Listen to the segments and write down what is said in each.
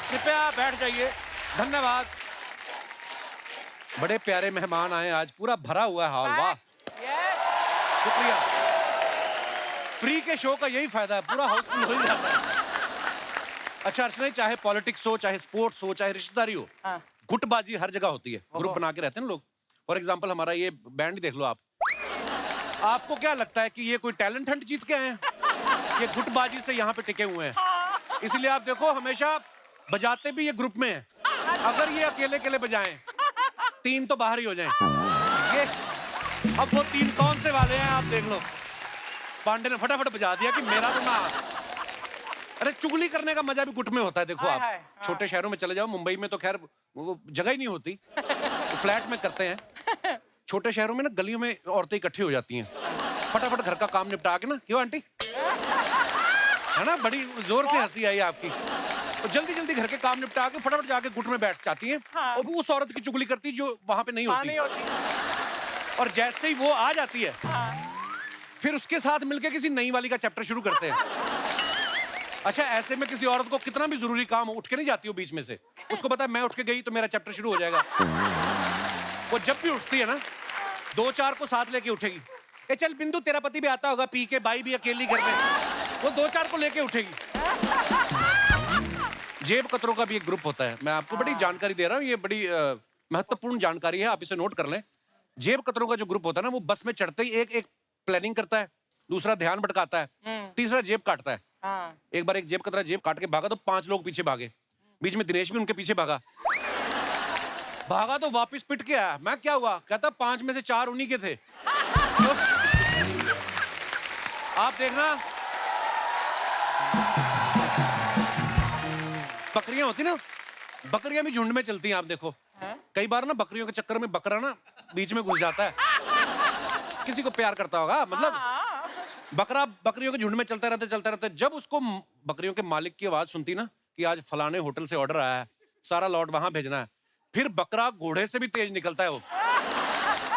कृपया बैठ जाइए। धन्यवाद। बड़े प्यारे मेहमान आए आज, पूरा भरा हुआ है हॉल। वाह, शुक्रिया। फ्री के शो का यही फायदा है, पूरा हाउसफुल हो ही जाता है। अच्छा अर्चना, चाहे पॉलिटिक्स हो, चाहे स्पोर्ट्स हो, चाहे रिश्तेदारी हो, गुटबाजी हर जगह होती है। ग्रुप बना के रहते हैं ना लोग। फॉर एग्जाम्पल हमारा ये बैंड ही देख लो आप। आपको क्या लगता है कि ये कोई टैलेंट हंट जीत के आए हैं? ये गुटबाजी से यहाँ पे टिके हुए हैं। इसलिए आप देखो, हमेशा बजाते भी ये ग्रुप में है। अगर ये अकेले अकेले बजाएं, 3 तो बाहर ही हो जाएं। ये अब वो 3 कौन से वाले हैं आप देख लो। पांडे ने फटाफट बजा दिया कि मेरा तो ना। अरे चुगली करने का मजा भी गुट में होता है। देखो आप छोटे शहरों में चले जाओ, मुंबई में तो खैर वो जगह ही नहीं होती, तो फ्लैट में करते हैं। छोटे शहरों में ना गलियों में औरतें इकट्ठी हो जाती हैं, फटाफट घर का काम निपटा के ना। क्यों आंटी? है ना, बड़ी जोर से हंसी आई आपकी। तो जल्दी जल्दी घर के काम निपटा के फटाफट जाके गुट में बैठ जाती हैं। और उस औरत की चुगली करती जो वहां पे नहीं होती। और जैसे ही वो आ जाती है, फिर उसके साथ मिलके किसी नई वाली का चैप्टर शुरू करते हैं। अच्छा, ऐसे में किसी औरत को कितना भी जरूरी काम उठ के नहीं जाती हो बीच में से। उसको पता है मैं उठ के गई तो मेरा चैप्टर शुरू हो जाएगा। वो जब भी उठती है ना, 2-4 को साथ लेके उठेगी। ए चल बिंदु, तेरा पति भी आता होगा पी के, बाई भी अकेली घर में, वो 2-4 को लेके उठेगी। जेब कतरों का भी एक ग्रुप होता है। मैं आपको बड़ी जानकारी दे रहा हूँ, ये बड़ी महत्वपूर्ण जानकारी है, आप इसे नोट कर लें। जेब कतरों का जो ग्रुप होता है ना, वो बस में चढ़ते ही एक प्लानिंग करता है, दूसरा ध्यान भटकाता है, तीसरा जेब काटता है। एक बार एक जेब कतरा जेब काट के भागा तो 5 लोग पीछे भागे। बीच में दिनेश भी उनके पीछे भागा तो वापस पिट के आया। मैं क्या हुआ? कहता 5 में से 4 उन्हीं के थे। तो आप देखना, बकरियां होती ना, बकरियां भी झुंड में चलती हैं। आप देखो कई बार ना बकरियों के चक्कर में बकरा ना बीच में घुस जाता है। किसी को प्यार करता होगा, मतलब बकरा बकरियों के झुंड में चलता रहता। जब उसको बकरियों के मालिक की आवाज सुनती ना कि आज फलाने होटल से ऑर्डर आया है, सारा लॉट वहां भेजना है, फिर बकरा घोड़े से भी तेज निकलता है। वो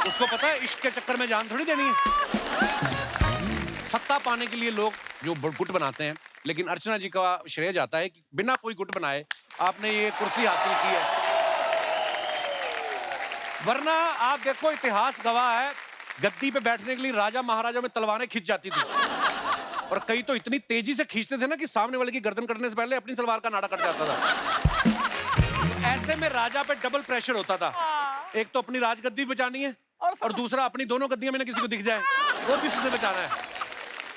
उसको पता है इश्क के चक्कर में जान थोड़ी देनी है। सत्ता पाने के लिए लोग जो गुट बनाते हैं, लेकिन अर्चना जी का श्रेय जाता है कि बिना कोई गुट बनाए आपने ये कुर्सी हासिल की है। वरना आप देखो, इतिहास गवाह है, गद्दी पे बैठने के लिए राजा महाराजा में तलवारें खींच जाती थी। और कई तो इतनी तेजी से खींचते थे ना कि सामने वाले की गर्दन कटने से पहले अपनी सलवार का नाड़ा कट जाता था। ऐसे में राजा पे डबल प्रेशर होता था। एक तो अपनी राजगद्दी बचानी है, और दूसरा अपनी दोनों गद्दियां में ना किसी को दिख जाए वो भी उससे बचाना है।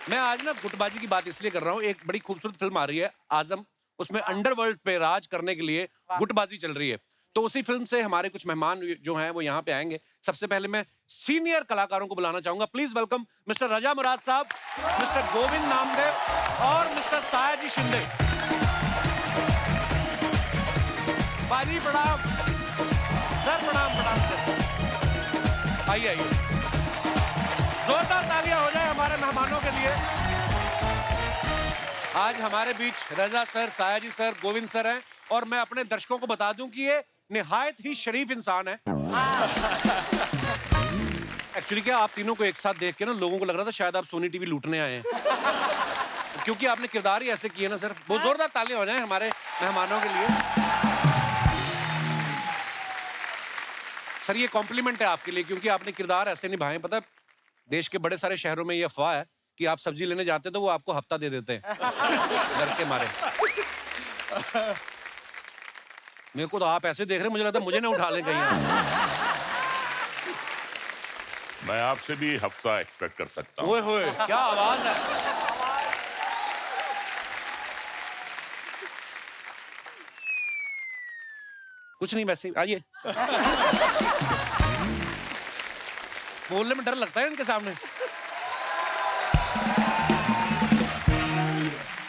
मैं आज ना गुटबाजी की बात इसलिए कर रहा हूँ, एक बड़ी खूबसूरत फिल्म आ रही है आजम, उसमें अंडरवर्ल्ड पे राज करने के लिए गुटबाजी चल रही है। तो उसी फिल्म से हमारे कुछ मेहमान जो हैं वो यहाँ पे आएंगे। सबसे पहले मैं सीनियर कलाकारों को बुलाना चाहूंगा। प्लीज वेलकम मिस्टर रजा मुराद साहब, मिस्टर गोविंद नामदेव और मिस्टर सायाजी शिंदे। बाजी प्रणाम सर, प्रणाम। आइए आइए, जोरदार तालियां हो जाए हमारे मेहमानों के लिए। आज हमारे बीच Raza sir, Sayaji sir, Govind sir हैं। और मैं अपने दर्शकों को बता दूं कि ये निहायत ही शरीफ इंसान है। एक्चुअली क्या, आप तीनों को एक साथ देख के ना लोगों को लग रहा था शायद आप सोनी टीवी लूटने आए हैं। क्योंकि आपने किरदार ही ऐसे किए ना सर। बहुत जोरदार तालियां हो जाएं हमारे मेहमानों के लिए। सर ये कॉम्प्लीमेंट है आपके लिए, क्योंकि आपने किरदार ऐसे निभाए। पता है, देश के बड़े सारे शहरों में ये अफवाह है कि आप सब्जी लेने जाते तो वो आपको हफ्ता दे देते हैं डर के मारे। मेरे को तो आप ऐसे देख रहे, मुझे लगता है मुझे ना उठा लें कहीं। मैं आपसे भी हफ्ता एक्सपेक्ट कर सकता हूँ। ओए होए, क्या आवाज है। कुछ नहीं, वैसे आइए। बोलने में डर लगता है इनके सामने।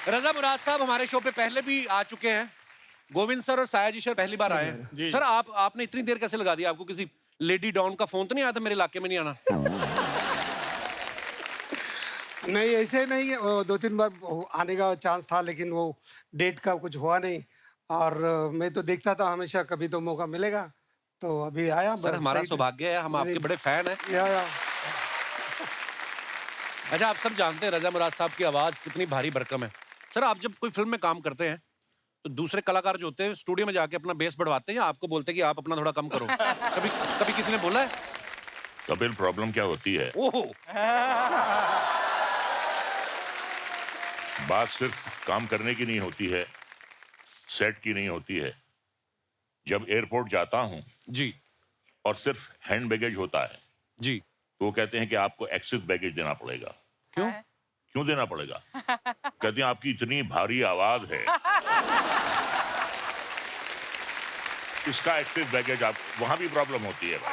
रजा मुराद साहब हमारे शो पे पहले भी आ चुके हैं। गोविंद सर और सायाजी सर पहली बार आए हैं। सर आपने इतनी देर कैसे लगा दी? आपको किसी लेडी डॉन का फोन तो नहीं आया था मेरे इलाके में नहीं आना? नहीं, ऐसे नहीं। 2-3 बार आने का चांस था, लेकिन वो डेट का कुछ हुआ नहीं। और मैं तो देखता था हमेशा, कभी तो मौका मिलेगा, तो अभी आया। सर हमारा सौभाग्य है, हम आपके बड़े फैन हैं। अच्छा, आप सब जानते हैं रजा मुराद साहब की आवाज कितनी भारी भरकम है। सर आप जब कोई फिल्म में काम करते हैं तो दूसरे कलाकार जो होते हैं स्टूडियो में जाके अपना बेस बढ़वाते हैं या आपको बोलते हैं कि आप अपना थोड़ा कम करो? कभी कभी किसी ने बोला है? कपिल, प्रॉब्लम क्या होती है, ओहो, बात सिर्फ काम करने की नहीं होती है, सेट की नहीं होती है। जब एयरपोर्ट जाता हूं जी और सिर्फ हैंड बैगेज होता है जी, तो वो कहते हैं कि आपको एक्सेस बैगेज देना पड़ेगा। क्यों? क्यों देना पड़ेगा? कहते हैं आपकी इतनी भारी आवाज है, इसका एक्सेस बैगेज आप, वहां भी प्रॉब्लम होती है भाई।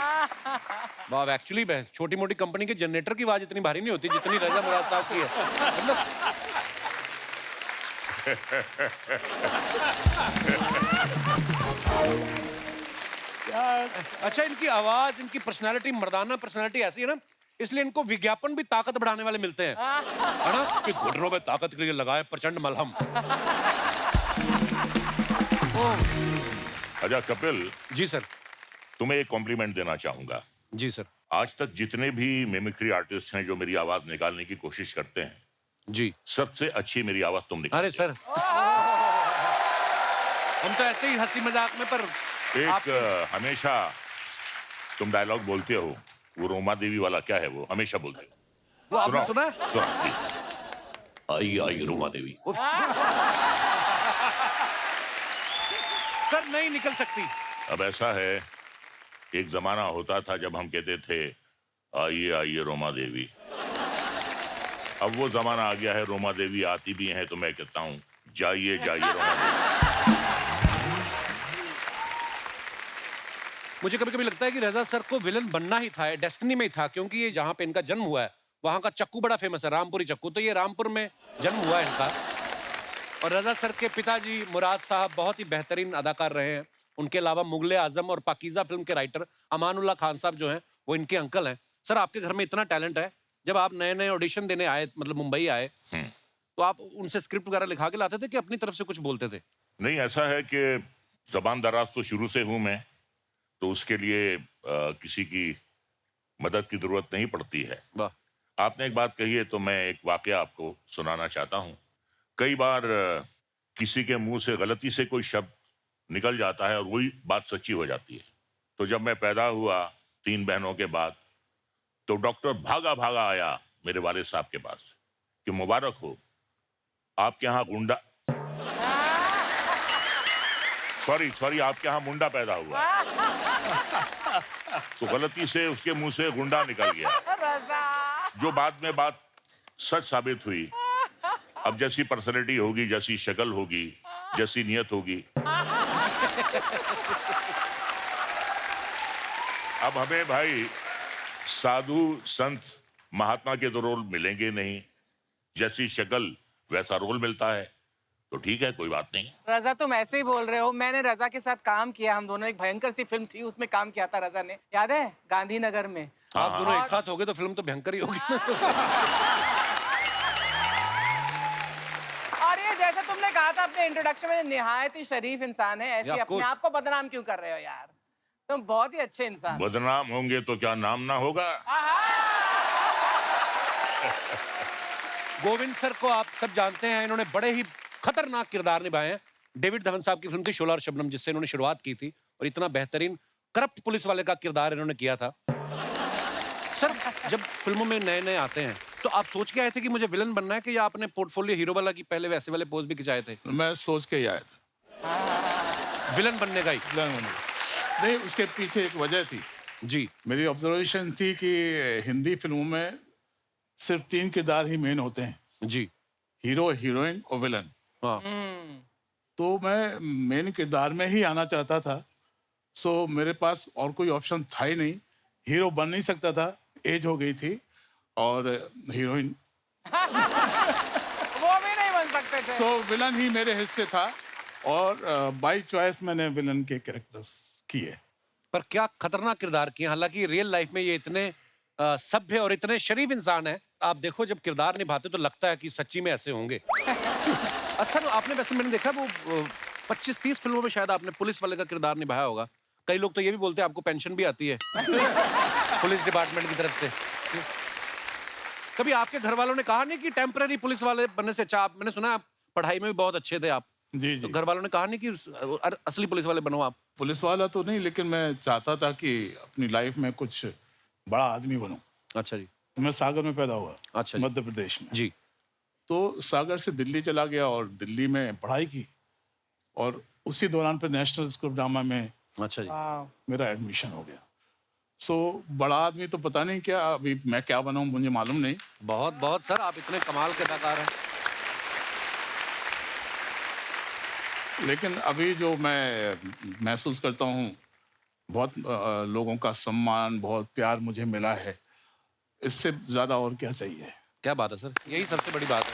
वाह, एक्चुअली छोटी मोटी कंपनी के जनरेटर की आवाज इतनी भारी नहीं होती जितनी रजा मुराद साहब की है। मतलब अच्छा, इनकी आवाज, इनकी पर्सनालिटी, मर्दाना पर्सनालिटी ऐसी है ना, इसलिए इनको विज्ञापन भी ताकत बढ़ाने वाले मिलते हैं, है ना, कि घुटनों में ताकत के लिए लगाए प्रचंड मलहम। अच्छा कपिल, जी सर। तुम्हें एक कॉम्प्लीमेंट देना चाहूंगा। जी सर। आज तक जितने भी मिमिक्री आर्टिस्ट हैं जो मेरी आवाज निकालने की कोशिश करते हैं, जी, सबसे अच्छी मेरी आवाज तुम निकालते अरे सर, हम तो ऐसे ही हंसी मजाक में, पर एक हमेशा तुम डायलॉग बोलते हो, वो रोमा देवी वाला क्या है, वो हमेशा बोलते हो। वो आपने सुना है? सुना please. I I Roma Devi. Sir नहीं निकल सकती। अब ऐसा है, एक जमाना होता था जब हम कहते थे आइए आइए रोमा देवी। अब वो जमाना आ गया है, रोमा देवी आती भी हैं तो मैं कहता हूँ जाइए जाइए रोमा देवी। मुझे कभी कभी लगता है कि रजा सर को विलन बनना ही था, डेस्टिनी में ही था, क्योंकि ये जहाँ पे इनका जन्म हुआ है वहाँ का चक्कू बड़ा फेमस है, रामपुरी चक्कू, तो ये रामपुर में जन्म हुआ है इनका। और रजा सर के पिताजी मुराद साहब बहुत ही बेहतरीन अदाकार रहे हैं। उनके अलावा मुगले आजम और पाकीज़ा फिल्म के राइटर अमानुल्लाह खान साहब जो हैं वो इनके अंकल हैं। सर, आपके घर में इतना टैलेंट है, जब आप नए नए ऑडिशन देने आए, मतलब मुंबई आए, तो आप उनसे स्क्रिप्ट वगैरह लिखा के लाते थे कि अपनी तरफ से कुछ बोलते थे? नहीं, ऐसा है कि जबान दराज तो शुरू से हूं मैं, तो उसके लिए किसी की मदद की जरूरत नहीं पड़ती है। वाह। आपने एक बात कही है तो मैं एक वाकया आपको सुनाना चाहता हूँ। कई बार किसी के मुंह से गलती से कोई शब्द निकल जाता है और वही बात सच्ची हो जाती है। तो जब मैं पैदा हुआ 3 बहनों के बाद, तो डॉक्टर भागा भागा आया मेरे वालिद साहब के पास कि मुबारक हो, आपके यहाँ गुंडा, सॉरी आपके यहाँ मुंडा पैदा हुआ। तो गलती से उसके मुंह से गुंडा निकल गया, जो बाद में बात सच साबित हुई। अब जैसी पर्सनैलिटी होगी, जैसी शक्ल होगी, जैसी नियत होगी, अब हमें भाई साधु संत महात्मा के तो रोल मिलेंगे नहीं, जैसी शक्ल वैसा रोल मिलता है, तो ठीक है, कोई बात नहीं। रजा, तुम ऐसे ही बोल रहे हो। मैंने रजा के साथ काम किया, हम दोनों, एक भयंकर सी फिल्म थी उसमें काम किया था रजा ने, याद है, गांधीनगर में। आप दोनों एक साथ हो गए तो फिल्म तो भयंकर ही होगी। और ये जैसे तुमने कहा था अपने इंट्रोडक्शन में, निहायत ही शरीफ इंसान है, ऐसे अपने आप को बदनाम क्यों कर रहे हो यार? तुम बहुत ही अच्छे इंसान। बदनाम होंगे तो क्या नाम ना होगा? गोविंद सर को आप सब जानते हैं, इन्होंने बड़े ही खतरनाक किरदार निभाए हैं। डेविड धवन साहब की फिल्म की शोला और शबनम, जिससे इन्होंने शुरुआत की थी, और इतना बेहतरीन करप्ट पुलिस वाले का किरदार इन्होंने किया था। सर, जब फिल्मों में नए नए आते हैं तो आप सोच के आए थे कि मुझे विलन बनना है, कि या आपने पोर्टफोलियो हीरो वाला की पहले वैसे वाले पोज भी खिंचाए थे? मैं सोच के ही आया था विलन बनने का ही? नहीं, उसके पीछे एक वजह थी जी। मेरी ऑब्जर्वेशन थी कि हिंदी फिल्मों में सिर्फ 3 किरदार ही मेन होते हैं, जी। हीरो, हीरोइन और विलन। हाँ। तो मैं मेन किरदार में ही आना चाहता था, सो मेरे पास और कोई ऑप्शन था ही नहीं। हीरो बन नहीं सकता था, एज हो गई थी, और हीरोइन वो भी नहीं बन सकते थे। सो विलन ही मेरे हिस्से था, और बाय चॉइस मैंने विलन के कैरेक्टर्स किए। पर क्या खतरनाक किरदार किए। हालांकि रियल लाइफ में ये इतने सभ्य और इतने शरीफ इंसान है, आप देखो जब किरदार निभाते तो लगता है कि सच्ची में ऐसे होंगे। अच्छा, आपने, वैसे मैंने देखा वो 25-30 फिल्मों में शायद आपने पुलिस वाले का किरदार निभाया होगा। कई लोग तो ये भी बोलते हैं आपको पेंशन भी आती है पुलिस डिपार्टमेंट की तरफ से। कभी आपके घर वालों ने कहा नहीं कि टेम्पररी पुलिस वाले बनने से अच्छा, मैंने सुना आप पढ़ाई में भी बहुत अच्छे थे आप? जी तो जी। घर वालों ने कहा नहीं कि असली पुलिस वाले बनो आप? पुलिस वाला तो नहीं, लेकिन मैं चाहता था कि अपनी लाइफ में कुछ बड़ा आदमी बनूं। अच्छा जी। मैं सागर में पैदा हुआ, अच्छा जी। मध्य प्रदेश में। जी। तो सागर से दिल्ली चला गया और दिल्ली में पढ़ाई की, और उसी दौरान पे नेशनल स्कूल ऑफ ड्रामा में अच्छा जी। वाह। मेरा एडमिशन हो गया। सो बड़ा आदमी तो पता नहीं क्या, अभी मैं क्या बनाऊं मुझे मालूम नहीं। बहुत बहुत सर, आप इतने कमाल के अदाकार हैं। लेकिन अभी जो मैं महसूस करता हूँ, बहुत लोगों का सम्मान, बहुत प्यार मुझे मिला है। इससे ज़्यादा और क्या चाहिए? क्या बात है सर, यही सबसे बड़ी बात है।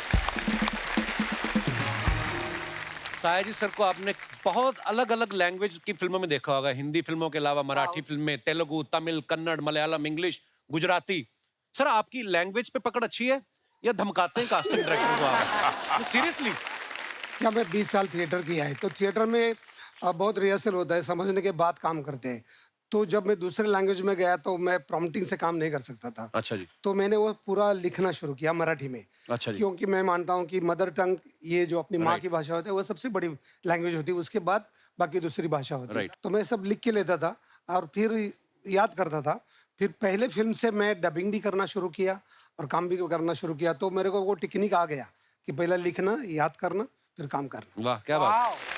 साया जी सर को आपने बहुत अलग अलग लैंग्वेज की फिल्मों में देखा होगा, हिंदी फिल्मों के अलावा मराठी फिल्में, तेलुगु, तमिल, कन्नड़, मलयालम, इंग्लिश, गुजराती। सर आपकी लैंग्वेज पे पकड़ अच्छी है या धमकाते हैं कास्टिंग डायरेक्टर को आप? सीरियसली? क्या मैं 20 साल थिएटर किया है, तो थिएटर में बहुत रिहर्सल होता है, समझने के बाद काम करते हैं। तो जब मैं दूसरे लैंग्वेज में गया तो मैं प्रॉम्प्टिंग से काम नहीं कर सकता था। अच्छा जी। तो मैंने वो पूरा लिखना शुरू किया मराठी में। अच्छा जी। क्योंकि मैं मानता हूँ कि मदर टंग, ये जो अपनी माँ Right. की भाषा होती है, वो सबसे बड़ी लैंग्वेज होती है, उसके बाद बाकी दूसरी भाषा होती है। Right. तो मैं सब लिख के लेता था और फिर याद करता था। फिर पहले फिल्म से मैं डबिंग भी करना शुरू किया और काम भी करना शुरू किया। तो मेरे को वो टेक्निक आ गया कि पहले लिखना, याद करना, फिर काम करना। वाह क्या बात। वाह।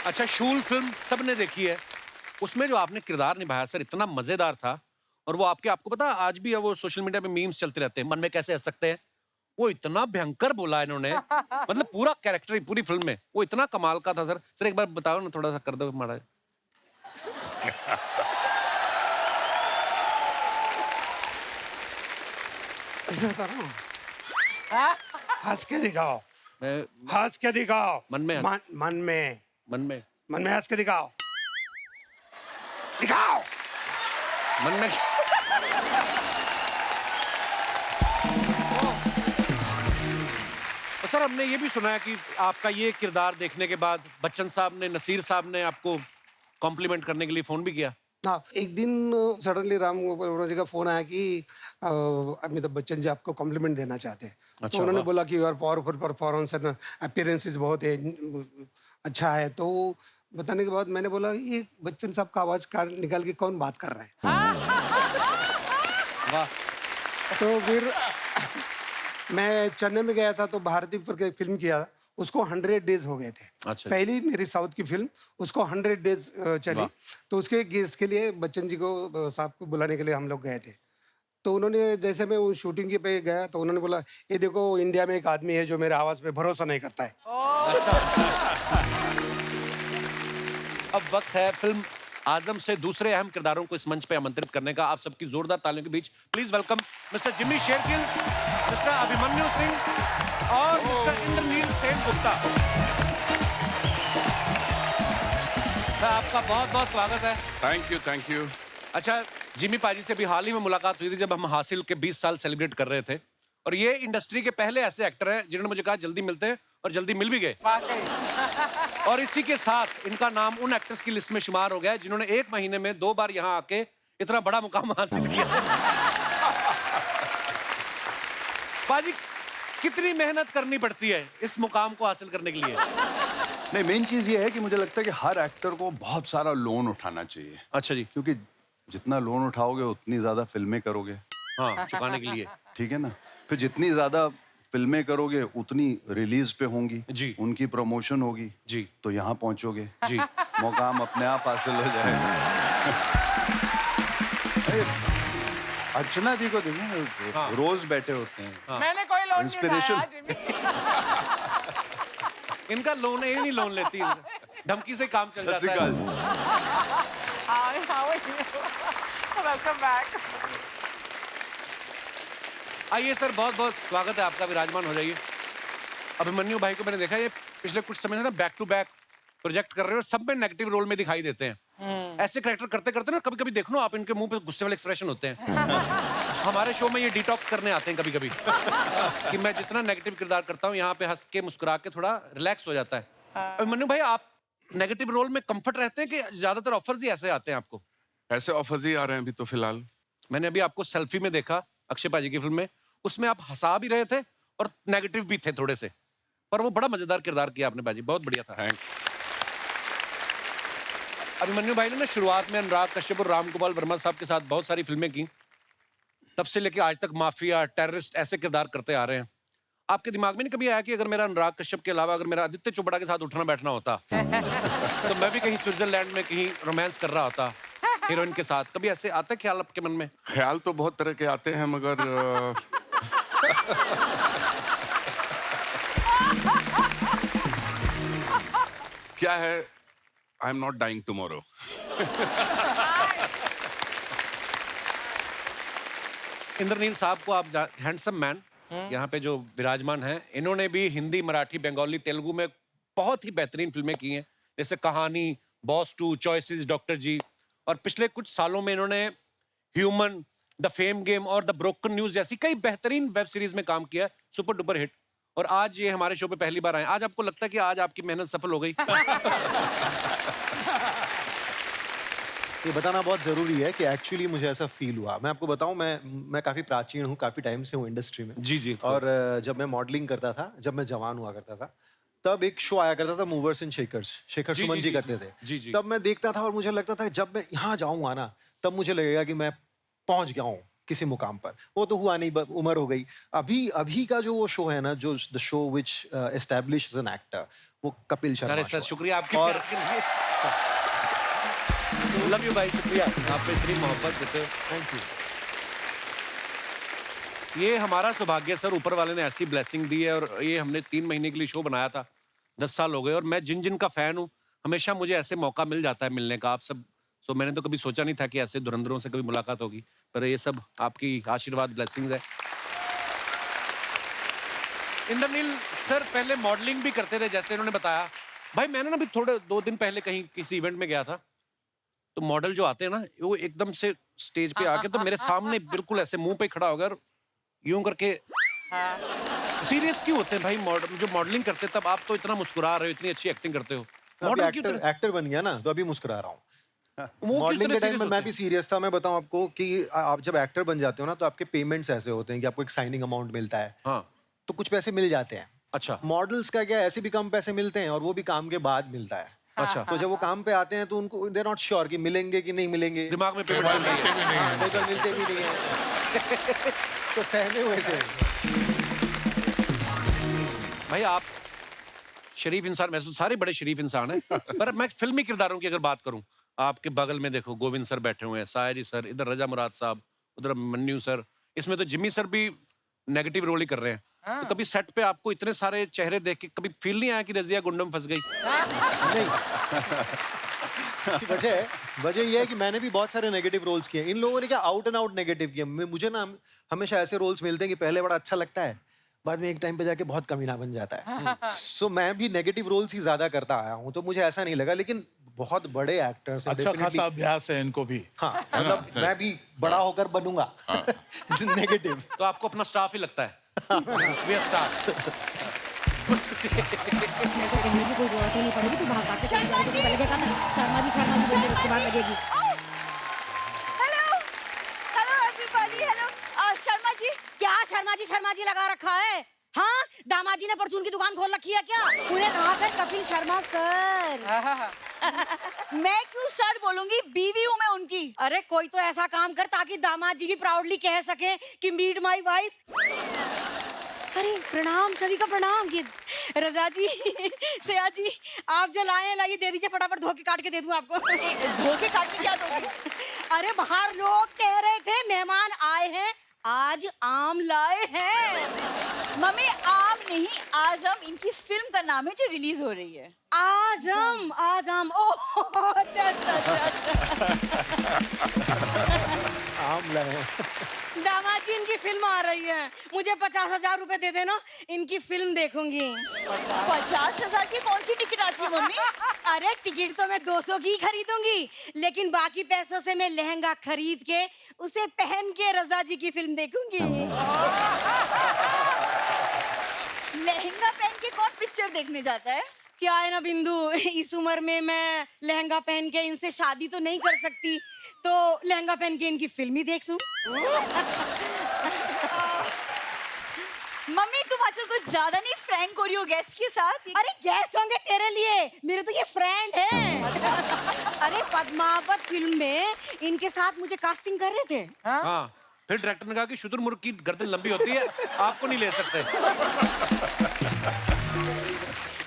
अच्छा, शूल फिल्म सबने देखी है, उसमें जो आपने किरदार निभाया सर इतना मजेदार था, और वो आपको पता आज भी है, वो सोशल मीडिया पे मीम्स चलते रहते हैं, मन में कैसे हंस सकते हैं। वो इतना भयंकर बोला इन्होंने, मतलब पूरा कैरेक्टर पूरी फिल्म में वो इतना कमाल का था। सर एक बार बताओ ना, थोड़ा सा कर दो हमारा। ऐसे बता रहा हूँ, हाँ? हंस के दिखाओ, मैं हंस के दिखाओ। मन में मन में मन में मन में हंस के दिखाओ, दिखाओ। मन में तो सर हमने ये भी सुना है कि आपका ये किरदार देखने के बाद बच्चन साहब ने, नसीर साहब ने आपको कॉम्प्लीमेंट करने के लिए फोन भी किया। हाँ, एक दिन सडनली राम गोपाल जी का फोन आया कि अमिताभ बच्चन जी आपको कॉम्प्लीमेंट देना चाहते हैं। अच्छा, तो उन्होंने वाह। बोला कि यार पावरफुल परफॉर्मेंस एंड अपीयरेंसेस बहुत है, अच्छा है। तो बताने के बाद मैंने बोला ये बच्चन साहब का आवाज निकाल के कौन बात कर रहा है। वाह। तो फिर मैं चेन्नई में गया था, तो भारतीय पर एक फिल्म किया, उसको 100 डेज हो गए थे। अच्छा। पहली मेरी साउथ की फिल्म, उसको 100 डेज चली। वाह। तो उसके गेस्ट के लिए बच्चन जी को साहब को बुलाने के लिए हम लोग गए थे। तो उन्होंने, जैसे मैं वो शूटिंग के पे गया, तो उन्होंने बोला ये देखो इंडिया में एक आदमी है जो मेरे आवाज पे भरोसा नहीं करता है। अब वक्त है फिल्म आजम से दूसरे अहम किरदारों को इस मंच पे आमंत्रित करने का। आप सबकी जोरदार तालियों के बीच please welcome mister Jimmy Shergill, mister Abhimanyu Singh और मिस्टर इंद्रनील सेन गुप्ता। सर आपका बहुत बहुत स्वागत है। Thank you. अच्छा, जिमी पाजी से भी हाल ही में मुलाकात हुई थी जब हम हासिल के 20 साल सेलिब्रेट कर रहे थे, और ये इंडस्ट्री के पहले ऐसे एक्टर हैं जिन्होंने मुझे कहा जल्दी मिलते हैं, और जल्दी मिल भी गए। वाकई। और इसी के साथ इनका नाम उन एक्टर्स की लिस्ट में शुमार हो गया है जिन्होंने 1 महीने में 2 बार यहाँ आके इतना बड़ा मुकाम हासिल किया। पाजी, कितनी मेहनत करनी पड़ती है इस मुकाम को हासिल करने के लिए? नहीं, मेन चीज ये है कि मुझे लगता है कि हर एक्टर को बहुत सारा लोन उठाना चाहिए, अच्छा जी। क्योंकि जितना लोन उठाओगे उतनी ज्यादा फिल्में करोगे, हाँ, चुकाने के लिए। ठीक है ना। फिर जितनी ज्यादा फिल्में करोगे उतनी रिलीज पे होंगी जी। उनकी प्रमोशन होगी जी। तो यहाँ पहुंचोगे जी। मुकाम अपने आप हासिल हो जाएगा। अरे, अर्चना जी को देखिए, हाँ। रोज बैठे होते हैं। मैंने कोई लोन नहीं Inspiration. उठाया जिमी। इनका लोन है, ये नहीं लोन लेती, धमकी से काम चल जाता है। Welcome back. आइए सर, बहुत बहुत स्वागत है आपका, विराजमान हो जाइए। अभिमन्यु भाई को मैंने देखा ये पिछले कुछ समय से ना बैक टू बैक प्रोजेक्ट कर रहे हो, सब में नेगेटिव रोल में दिखाई देते हैं। ऐसे कैरेक्टर करते करते ना कभी कभी देख लो आप, इनके मुंह पे गुस्से वाले एक्सप्रेशन होते हैं। हमारे शो में ये डिटॉक्स करने आते हैं कभी कभी कि मैं जितना नेगेटिव किरदार करता हूँ यहाँ पे हंस के मुस्कुरा के थोड़ा रिलैक्स हो जाता है। अभिमन्यु भाई, आप नेगेटिव रोल में कंफर्ट रहते हैं कि ज्यादातर ऑफर्स ही ऐसे आते हैं आपको? ऐसे ऑफर्स ही आ रहे हैं अभी तो फिलहाल। मैंने अभी आपको सेल्फी में देखा अक्षय पाजी की फिल्म में, उसमें आप हंसा भी रहे थे और नेगेटिव भी थे थोड़े से, पर वो बड़ा मजेदार किरदार किया आपने बाजी, बहुत बढ़िया था। अभिमन्यु भाई ने शुरुआत में अनुराग कश्यप और राम गोपाल वर्मा साहब के साथ बहुत सारी फिल्में की, तब से लेके आज तक माफिया, टेररिस्ट ऐसे किरदार करते आ रहे हैं। आपके दिमाग में नहीं कभी आया कि अगर मेरा अनुराग कश्यप के अलावा अगर मेरा आदित्य चोपड़ा के साथ उठना बैठना होता तो मैं भी कहीं स्विट्जरलैंड में कहीं रोमांस कर रहा होता हीरोइन के साथ? कभी ऐसे आता है ख्याल आपके मन में? ख्याल तो बहुत तरह के आते हैं, मगर क्या है, I am not dying tomorrow. Indraneel साहब को आप हैंडसम मैन यहाँ पे जो विराजमान हैं, इन्होंने भी हिंदी, मराठी, बंगाली, तेलुगु में बहुत ही बेहतरीन फिल्में की हैं, जैसे कहानी, बॉस 2, चॉइसेस, डॉक्टर जी, और पिछले कुछ सालों में इन्होंने ह्यूमन, द फेम गेम और द ब्रोकन न्यूज जैसी कई बेहतरीन वेब सीरीज में काम किया, सुपर डुपर हिट। और आज ये हमारे शो पे पहली बार आए। आज आपको लगता है कि आज आपकी मेहनत सफल हो गई? ये बताना बहुत ज़रूरी है कि एक्चुअली मुझे ऐसा फील हुआ। मैं आपको बताऊं, मैं काफ़ी प्राचीन हूँ, काफ़ी टाइम से हूँ इंडस्ट्री में। जी जी। और जब मैं मॉडलिंग करता था, जब मैं जवान हुआ करता था, तब एक शो आया करता था movers and shakers, Shekhar ji, Suman ji, जी जी, करते थे। जी, जी। तब मैं देखता था और मुझे लगता था जब मैं यहाँ जाऊँगा ना, तब मुझे लगेगा कि मैं पहुँच गया हूँ किसी मुकाम पर। वो तो हुआ नहीं, उम्र हो गई। अभी का जो वो शो है ना, जो the show which establish as an actor, वो कपिल शर्मा अरे सर show है। शुक्रिया आपके और प्यार के लिए। लव यू भाई, शुक्रिया आप इतनी मोहब्बत देते हो। Thank you. ये हमारा सौभाग्य सर, ऊपर वाले ने ऐसी ब्लेसिंग दी है। और ये हमने 3 महीने के लिए शो बनाया था, 10 साल हो गए, और मैं जिन जिन का फैन हूँ, हमेशा मुझे ऐसे मौका मिल जाता है मिलने का आप सब। सो मैंने तो कभी सोचा नहीं था कि ऐसे धुरंधरों से कभी मुलाकात होगी, पर ये सब आपकी आशीर्वाद, ब्लेसिंग्स है। इंद्रनील सर पहले मॉडलिंग भी करते थे, जैसे इन्होंने बताया। भाई मैंने ना भी थोड़े 2 दिन पहले कहीं किसी इवेंट में गया था, तो मॉडल जो आते हैं ना, वो एकदम से स्टेज पे आके तो मेरे सामने बिल्कुल ऐसे मुंह पे खड़ा होकर यूं करके। सीरियस क्यों होते हैं भाई जो मॉडलिंग करते हैं? तब आप तो इतना मुस्कुरा रहे हो, इतनी अच्छी एक्टिंग करते हो। मॉडल क्यों? एक्टर बन गया ना, तो अभी मुस्कुरा रहा हूँ। वो मॉडलिंग के टाइम में मैं भी सीरियस सीरियस था। मैं बताऊं आपको कि आप जब एक्टर बन जाते हो ना, तो आपके पेमेंट्स ऐसे होते हैं कि आपको एक साइनिंग अमाउंट मिलता है, हाँ तो कुछ पैसे मिल जाते हैं। अच्छा मॉडल्स का क्या, ऐसे भी कम पैसे मिलते हैं, और वो भी काम के बाद मिलता है। अच्छा। तो जब वो काम पे आते हैं तो उनको दे नॉट श्योर कि मिलेंगे कि नहीं मिलेंगे, दिमाग में पेमेंट चल रही है। कई बार मिलते भी नहीं है। तो सहमे हुए से। भाई आप शरीफ इंसान, महसूस सारे बड़े शरीफ इंसान हैं, पर मैं फिल्मी किरदारों की अगर बात करूं, आपके बगल में देखो गोविंद सर बैठे हुए हैं, सायरी सर, इधर रजा मुराद साहब, उधर मन्नू सर, इसमें तो जिम्मी सर भी नेगेटिव रोल ही कर रहे हैं। तो कभी सेट पे आपको इतने सारे चेहरे देख के कभी फील नहीं आया कि रजिया गुंडम फंस गई? नहीं। वजह ये है कि मैंने भी बहुत सारे नेगेटिव रोल्स किए। इन लोगों ने क्या आउट एंड आउट नेगेटिव किए। मुझे ना हमेशा ऐसे रोल्स मिलते हैं कि पहले बड़ा अच्छा लगता है, बाद में एक टाइम पे जाके बहुत कमीना बन जाता है। सो मैं भी नेगेटिव रोल्स ही ज्यादा करता आया हूँ, तो मुझे ऐसा नहीं लगा। लेकिन बहुत बड़े एक्टर्स अच्छा खासा अभ्यास है इनको भी। हाँ, मतलब मैं भी बड़ा होकर बनूंगा नेगेटिव। तो आपको अपना स्टाफ ही लगता है? We are staff। मेरे को कहने की कोई जरूरत ही नहीं पड़ेगी, तू भाग भाग के शर्मा जी लगेगा ना, शर्मा जी बोलने उसके बाद लगेगी। Hello hello everybody, hello Sharma ji लगा रखा है? हाँ, दामाद जी ने परचून की दुकान खोल रखी है क्या? उन्हें कहा कर कपिल शर्मा सर। मैं क्यों सर बोलूंगी, बीवी हूँ मैं उनकी। अरे कोई तो ऐसा काम कर ताकि दामाद जी भी प्राउडली कह सके कि मीट माई वाइफ। अरे प्रणाम, सभी का प्रणाम। ये रजा जी, सया जी, आप जो लाए हैं लाइए, दे दीजिए फटाफट, धो के काट के दे दूं आपको। धो के काट के क्या दोगे? अरे बाहर लोग कह रहे थे मेहमान आए हैं, आज आम लाए हैं। मम्मी आम नहीं, आजम इनकी फिल्म का नाम है जो रिलीज हो रही है। आजम, आजम। ओह अच्छा। आम लाए। दामाद जी इनकी फिल्म आ रही है, मुझे 50,000 रुपए दे देना, इनकी फिल्म देखूंगी। 50,000 की कौन सी टिकट आती है मम्मी? अरे टिकट तो मैं 200 की खरीदूंगी, लेकिन बाकी पैसों से मैं लहंगा खरीद के उसे पहन के रजा जी की फिल्म देखूंगी। लहंगा पहन के कौन पिक्चर देखने जाता है? क्या है ना बिंदु, इस उम्र में मैं लहंगा पहन के इनसे शादी तो नहीं कर सकती, तो लहंगा पहन के इनकी फिल्म ही देख लूं। मम्मी तुम आजकल कुछ ज्यादा नहीं फ्रैंक हो रही हो गेस्ट के साथ। अरे गेस्ट होंगे तेरे लिए, मेरे तो ये फ्रेंड है। अरे पद्मावत फिल्म में इनके साथ मुझे कास्टिंग कर रहे थे। हाँ, फिर डायरेक्टर ने कहा कि शुतुरमुर्ग की गर्दन लंबी होती है, आपको नहीं ले सकते।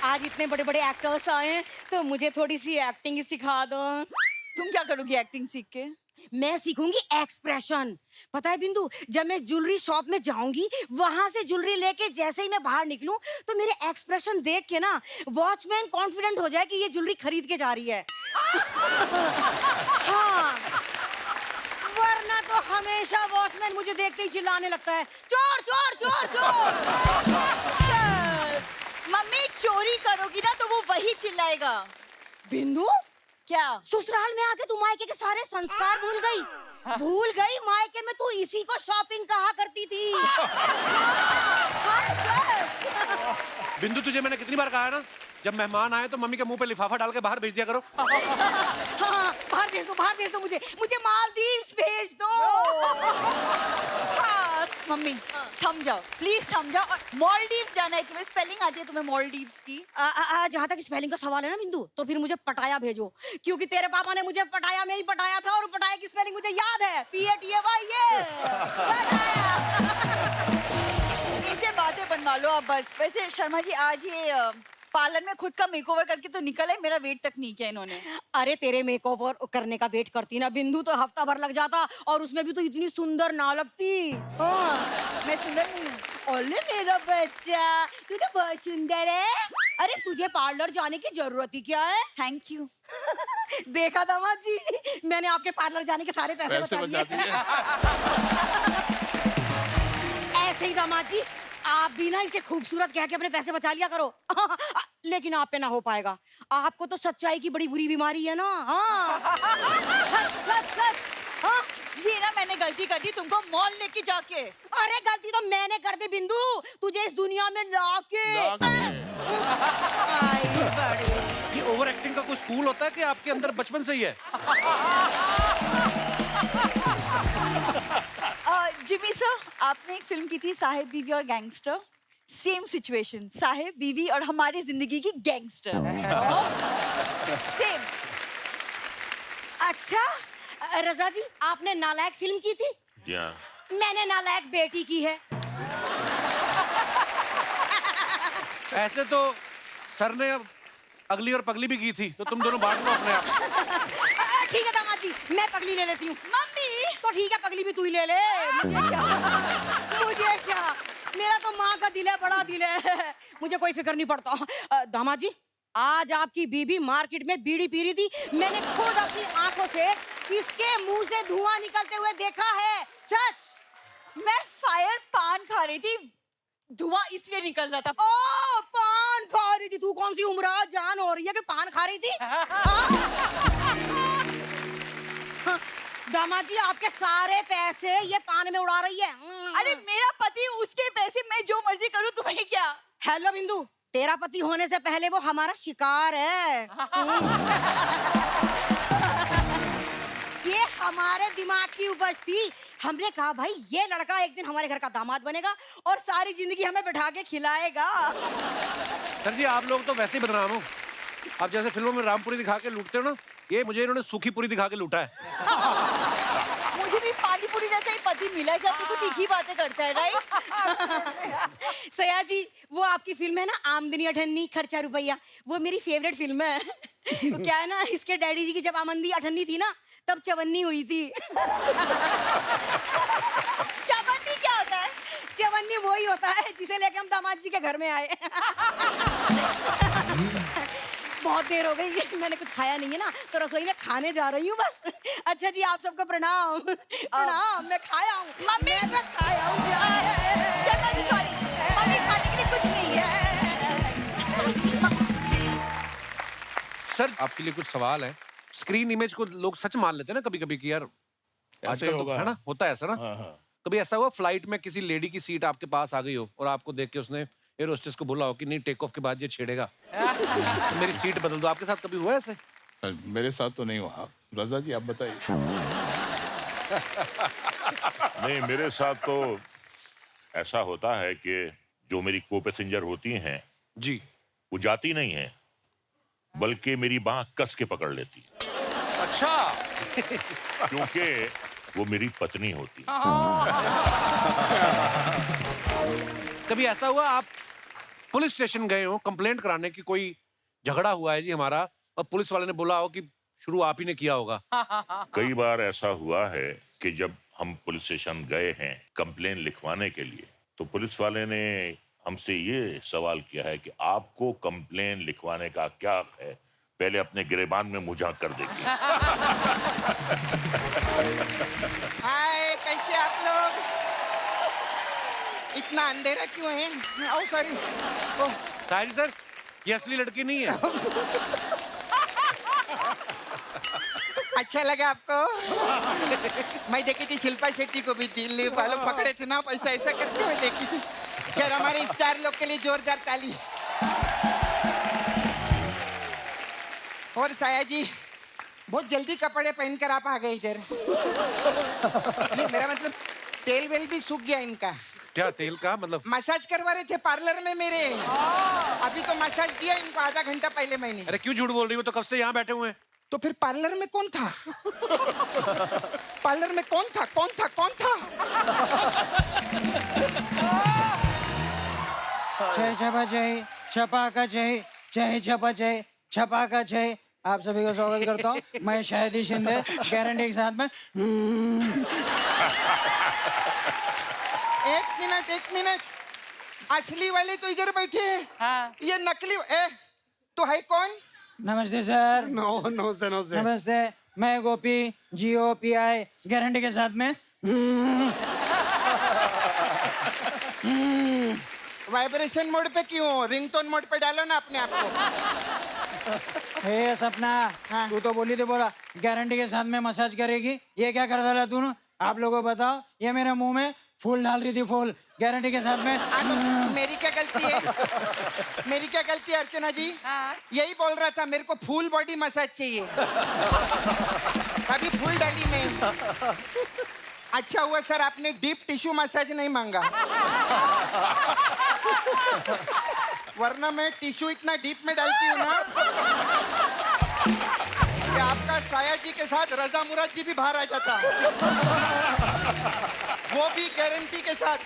आज इतने बड़े बड़े एक्टर्स आए हैं तो मुझे थोड़ी सी एक्टिंग ही सिखा दो। तुम क्या करोगी एक्टिंग सीख के? मैं सीखूंगी एक्सप्रेशन। पता है बिंदु, जब मैं ज्वेलरी शॉप में जाऊंगी, वहां से ज्वेलरी लेके जैसे ही मैं बाहर निकलूं तो मेरे एक्सप्रेशन देख के ना वॉचमैन कॉन्फिडेंट हो जाए कि ये ज्वेलरी खरीद के जा रही है। हाँ, वरना तो हमेशा वॉचमैन मुझे देखते ही चिल्लाने लगता है, चोर चोर चोर चोर। सर, मम्मी चोरी करोगी ना तो वो वही चिल्लाएगा। बिंदु, क्या? ससुराल में आके तू मायके के सारे संस्कार भूल गई? भूल गई? मायके में तू इसी को शॉपिंग कहा करती थी। बिंदु, तुझे मैंने कितनी बार कहा है ना, जब मेहमान आए तो मम्मी के मुंह पे लिफाफा डाल के बाहर भेज दिया करो। हाँ, बाहर भेज दो मुझे मालदीव्स भेज दो। हाँ, मम्मी थम जाओ प्लीज, थम जाओ। और मॉलडीव्स जाना है तुम्हें? स्पेलिंग आती है तुम्हें मॉलडीव्स की? जहाँ तक स्पेलिंग का सवाल है ना बिंदु, तो फिर मुझे पटाया भेजो, क्योंकि तेरे पापा ने मुझे पटाया में ही पटाया था और पटाया की स्पेलिंग मुझे याद है, PATAY। इनसे बातें बनवा लो आप बस। वैसे शर्मा जी आज ये पार्लर में खुद का मेकओवर करके तो निकल है, मेरा वेट तक नहीं किया इन्होंने। अरे तेरे मेकओवर करने का वेट करती ना बिंदु तो हफ्ता भर लग जाता, और उसमें भी तो इतनी सुंदर ना लगती। हाँ, मैं सुंदर नहीं हूँ। ओले मेरा बच्चा, तू तो बहुत सुंदर है। अरे तुझे पार्लर जाने की जरूरत ही क्या है? Thank you. देखा दामाद जी, मैंने आपके पार्लर जाने के सारे पैसे बचा दिए। ऐसे ही दामाद जी, आप भी ना इसे खूबसूरत कह के अपने पैसे बचा लिया करो। लेकिन आप पे ना हो पाएगा, आपको तो सच्चाई की बड़ी बुरी बीमारी है ना। हाँ, सच सच सच। हाँ, ये ना मैंने गलती कर दी तुमको मॉल लेके जाके। अरे गलती तो मैंने कर दी बिंदु, तुझे इस दुनिया में लाके। ये ओवर एक्टिंग का कोई स्कूल होता है कि आपके अंदर बचपन से ही है? जिमी सर, आपने एक फिल्म की थी साहेब बीवी और गैंगस्टर। सेम सिचुएशन, साहेब बीवी और हमारी जिंदगी की गैंगस्टर। सेम। अच्छा रजा जी, आपने नालायक फिल्म की थी? जी हाँ। मैंने नालायक बेटी की है। ऐसे तो सर ने अगली और पगली भी की थी, तो तुम दोनों बांट लो अपने आप। ठीक है दामाद जी, मैं पगली ले लेती हूँ। मम्मी तो ठीक है, पगली भी तू ही ले ले। मुझे क्या, मेरा तो माँ का दिल है, बड़ा दिल है, मुझे कोई फिक्र नहीं पड़ता। दामाद जी, आज आपकी बीबी मार्केट में बीड़ी पी रही थी, मैंने खुद अपनी आंखों से इसके मुंह से धुआं निकलते हुए देखा है। सच। मैं फायर पान खा रही थी, धुआं इसलिए निकल रहा था। ओ, पान खा रही थी? तू कौन सी उम्र जान हो रही है कि पान खा रही थी? दामाद जी, आपके सारे पैसे ये पान में उड़ा रही है। अरे मेरा पति, उसके पैसे मैं जो मर्जी करूं, तुम्हें क्या? हेलो बिंदु, तेरा पति होने से पहले वो हमारा शिकार है। ये हमारे दिमाग की उपज थी। हमने कहा भाई ये लड़का एक दिन हमारे घर का दामाद बनेगा और सारी जिंदगी हमें बैठा के खिलाएगा। सर जी, आप लोग तो वैसे ही बदनाम हो। आप जैसे फिल्मों में रामपुरी दिखा के लूटते हो ना, ये मुझे इन्होंने सूखी पूरी दिखा के लूटा है। मुझे भी पानी पूरी जैसा ही पति मिला है, जब तो तीखी बातें करता है, राइट? सया जी, वो आपकी फिल्म है ना आमदनी अठन्नी खर्चा रुपया, वो मेरी फेवरेट फिल्म है। क्या है ना, इसके डैडी जी की जब आमदनी अठन्नी थी ना, तब चवन्नी हुई थी। चवन्नी क्या होता है? चवन्नी वही होता है जिसे लेके हम दामाद जी के घर में आए। बहुत देर हो गई, मैंने कुछ खाया नहीं है ना, तो रसोई में खाने जा रही हूँ बस। अच्छा जी, आप सबको प्रणाम। प्रणाम, मैं खाया हूँ। मम्मी, मैं तो खाया हूँ। शर्मा जी, सॉरी, मम्मी खाने के लिए कुछ नहीं है। सर, आपके लिए कुछ सवाल है। स्क्रीन इमेज को लोग सच मान लेते हैं ना कभी-कभी कि यार आजकल तो है ना, होता है ऐसा ना। कभी ऐसा हुआ फ्लाइट में किसी लेडी की सीट आपके पास आ गई हो और आपको देख के उसने एयर होस्टेस को बोला हो कि नहीं, टेक ऑफ के बाद ये छेड़ेगा, तो मेरी सीट बदल दो? आपके साथ कभी हुआ ऐसे? मेरे साथ तो नहीं हुआ। रजा जी, आप बताइए। नहीं, मेरे साथ तो ऐसा होता है कि जो मेरी को पैसेंजर होती हैं जी। वो जाती नहीं है, बल्कि मेरी बांह कस के पकड़ लेती है, अच्छा। क्योंकि वो मेरी पत्नी होती है। कभी ऐसा हुआ आप पुलिस स्टेशन गए हो कंप्लेंट कराने की, कोई झगड़ा हुआ है जी हमारा, और पुलिस वाले ने बोला हो कि शुरू आप ही ने किया होगा? कई बार ऐसा हुआ है कि जब हम पुलिस स्टेशन गए हैं कंप्लेन लिखवाने के लिए, तो पुलिस वाले ने हमसे ये सवाल किया है कि आपको कंप्लेन लिखवाने का क्या हक है, पहले अपने गिरेबान में मुँह झाँक कर देखिए। हाय, कैसे आप लोग? इतना अंधेरा क्यों है? ओ सॉरी। साहिल सर, ये असली लड़की नहीं है। अच्छा लगा आपको? मैं देखी थी शिल्पा शेट्टी को भी, दिल्ली वालों पकड़े थे ना, पैसा ऐसा करते हुए देखी थी। खैर, हमारे स्टार लोग के लिए जोरदार ताली। और साया जी, बहुत जल्दी कपड़े पहनकर आप आ गए इधर। नहीं, मेरा मतलब तेल वेल भी सूख गया इनका। क्या तेल का मतलब? मसाज करवा रहे थे पार्लर में मेरे। अभी तो मसाज दिया इनको आधा घंटा पहले मैंने। अरे क्यों झूठ बोल रही हो, तो कब से यहाँ बैठे हुए हैं। तो फिर पार्लर में कौन था? पार्लर में कौन था? कौन था? कौन था? जय छपा जय छपा का जय, जय छपा जय छपा का जय। आप सभी का स्वागत करता हूँ। मैं शाहिदी शिंदे, गारंटी के साथ में। एक मिनट, असली वाले तो इधर बैठे हैं। हाँ। ये नकली तो है कौन? नमस्ते सर। नो से नमस्ते, मैं गोपी, GOPI, गारंटी के साथ में। वाइब्रेशन मोड पे क्यों? रिंगटोन मोड पे डालो ना अपने आप को। हे सपना, तू तो बोली थी बोला गारंटी के साथ में मसाज करेगी, ये क्या कर डाला तूने? आप लोगों को बताओ, ये मेरे मुंह में फूल डाल रही थी, फूल, गारंटी के साथ में। मेरी क्या गलती है? मेरी क्या गलती है अर्चना जी? यही बोल रहा था, मेरे को फुल बॉडी मसाज चाहिए। अभी फुल डाली नहीं। अच्छा हुआ सर आपने डीप टिश्यू मसाज नहीं मांगा, वरना मैं टिश्यू इतना डीप में डालती हूँ ना कि आपका साया जी के साथ रजा मुराद जी भी बाहर आ जाता, वो भी गारंटी के साथ।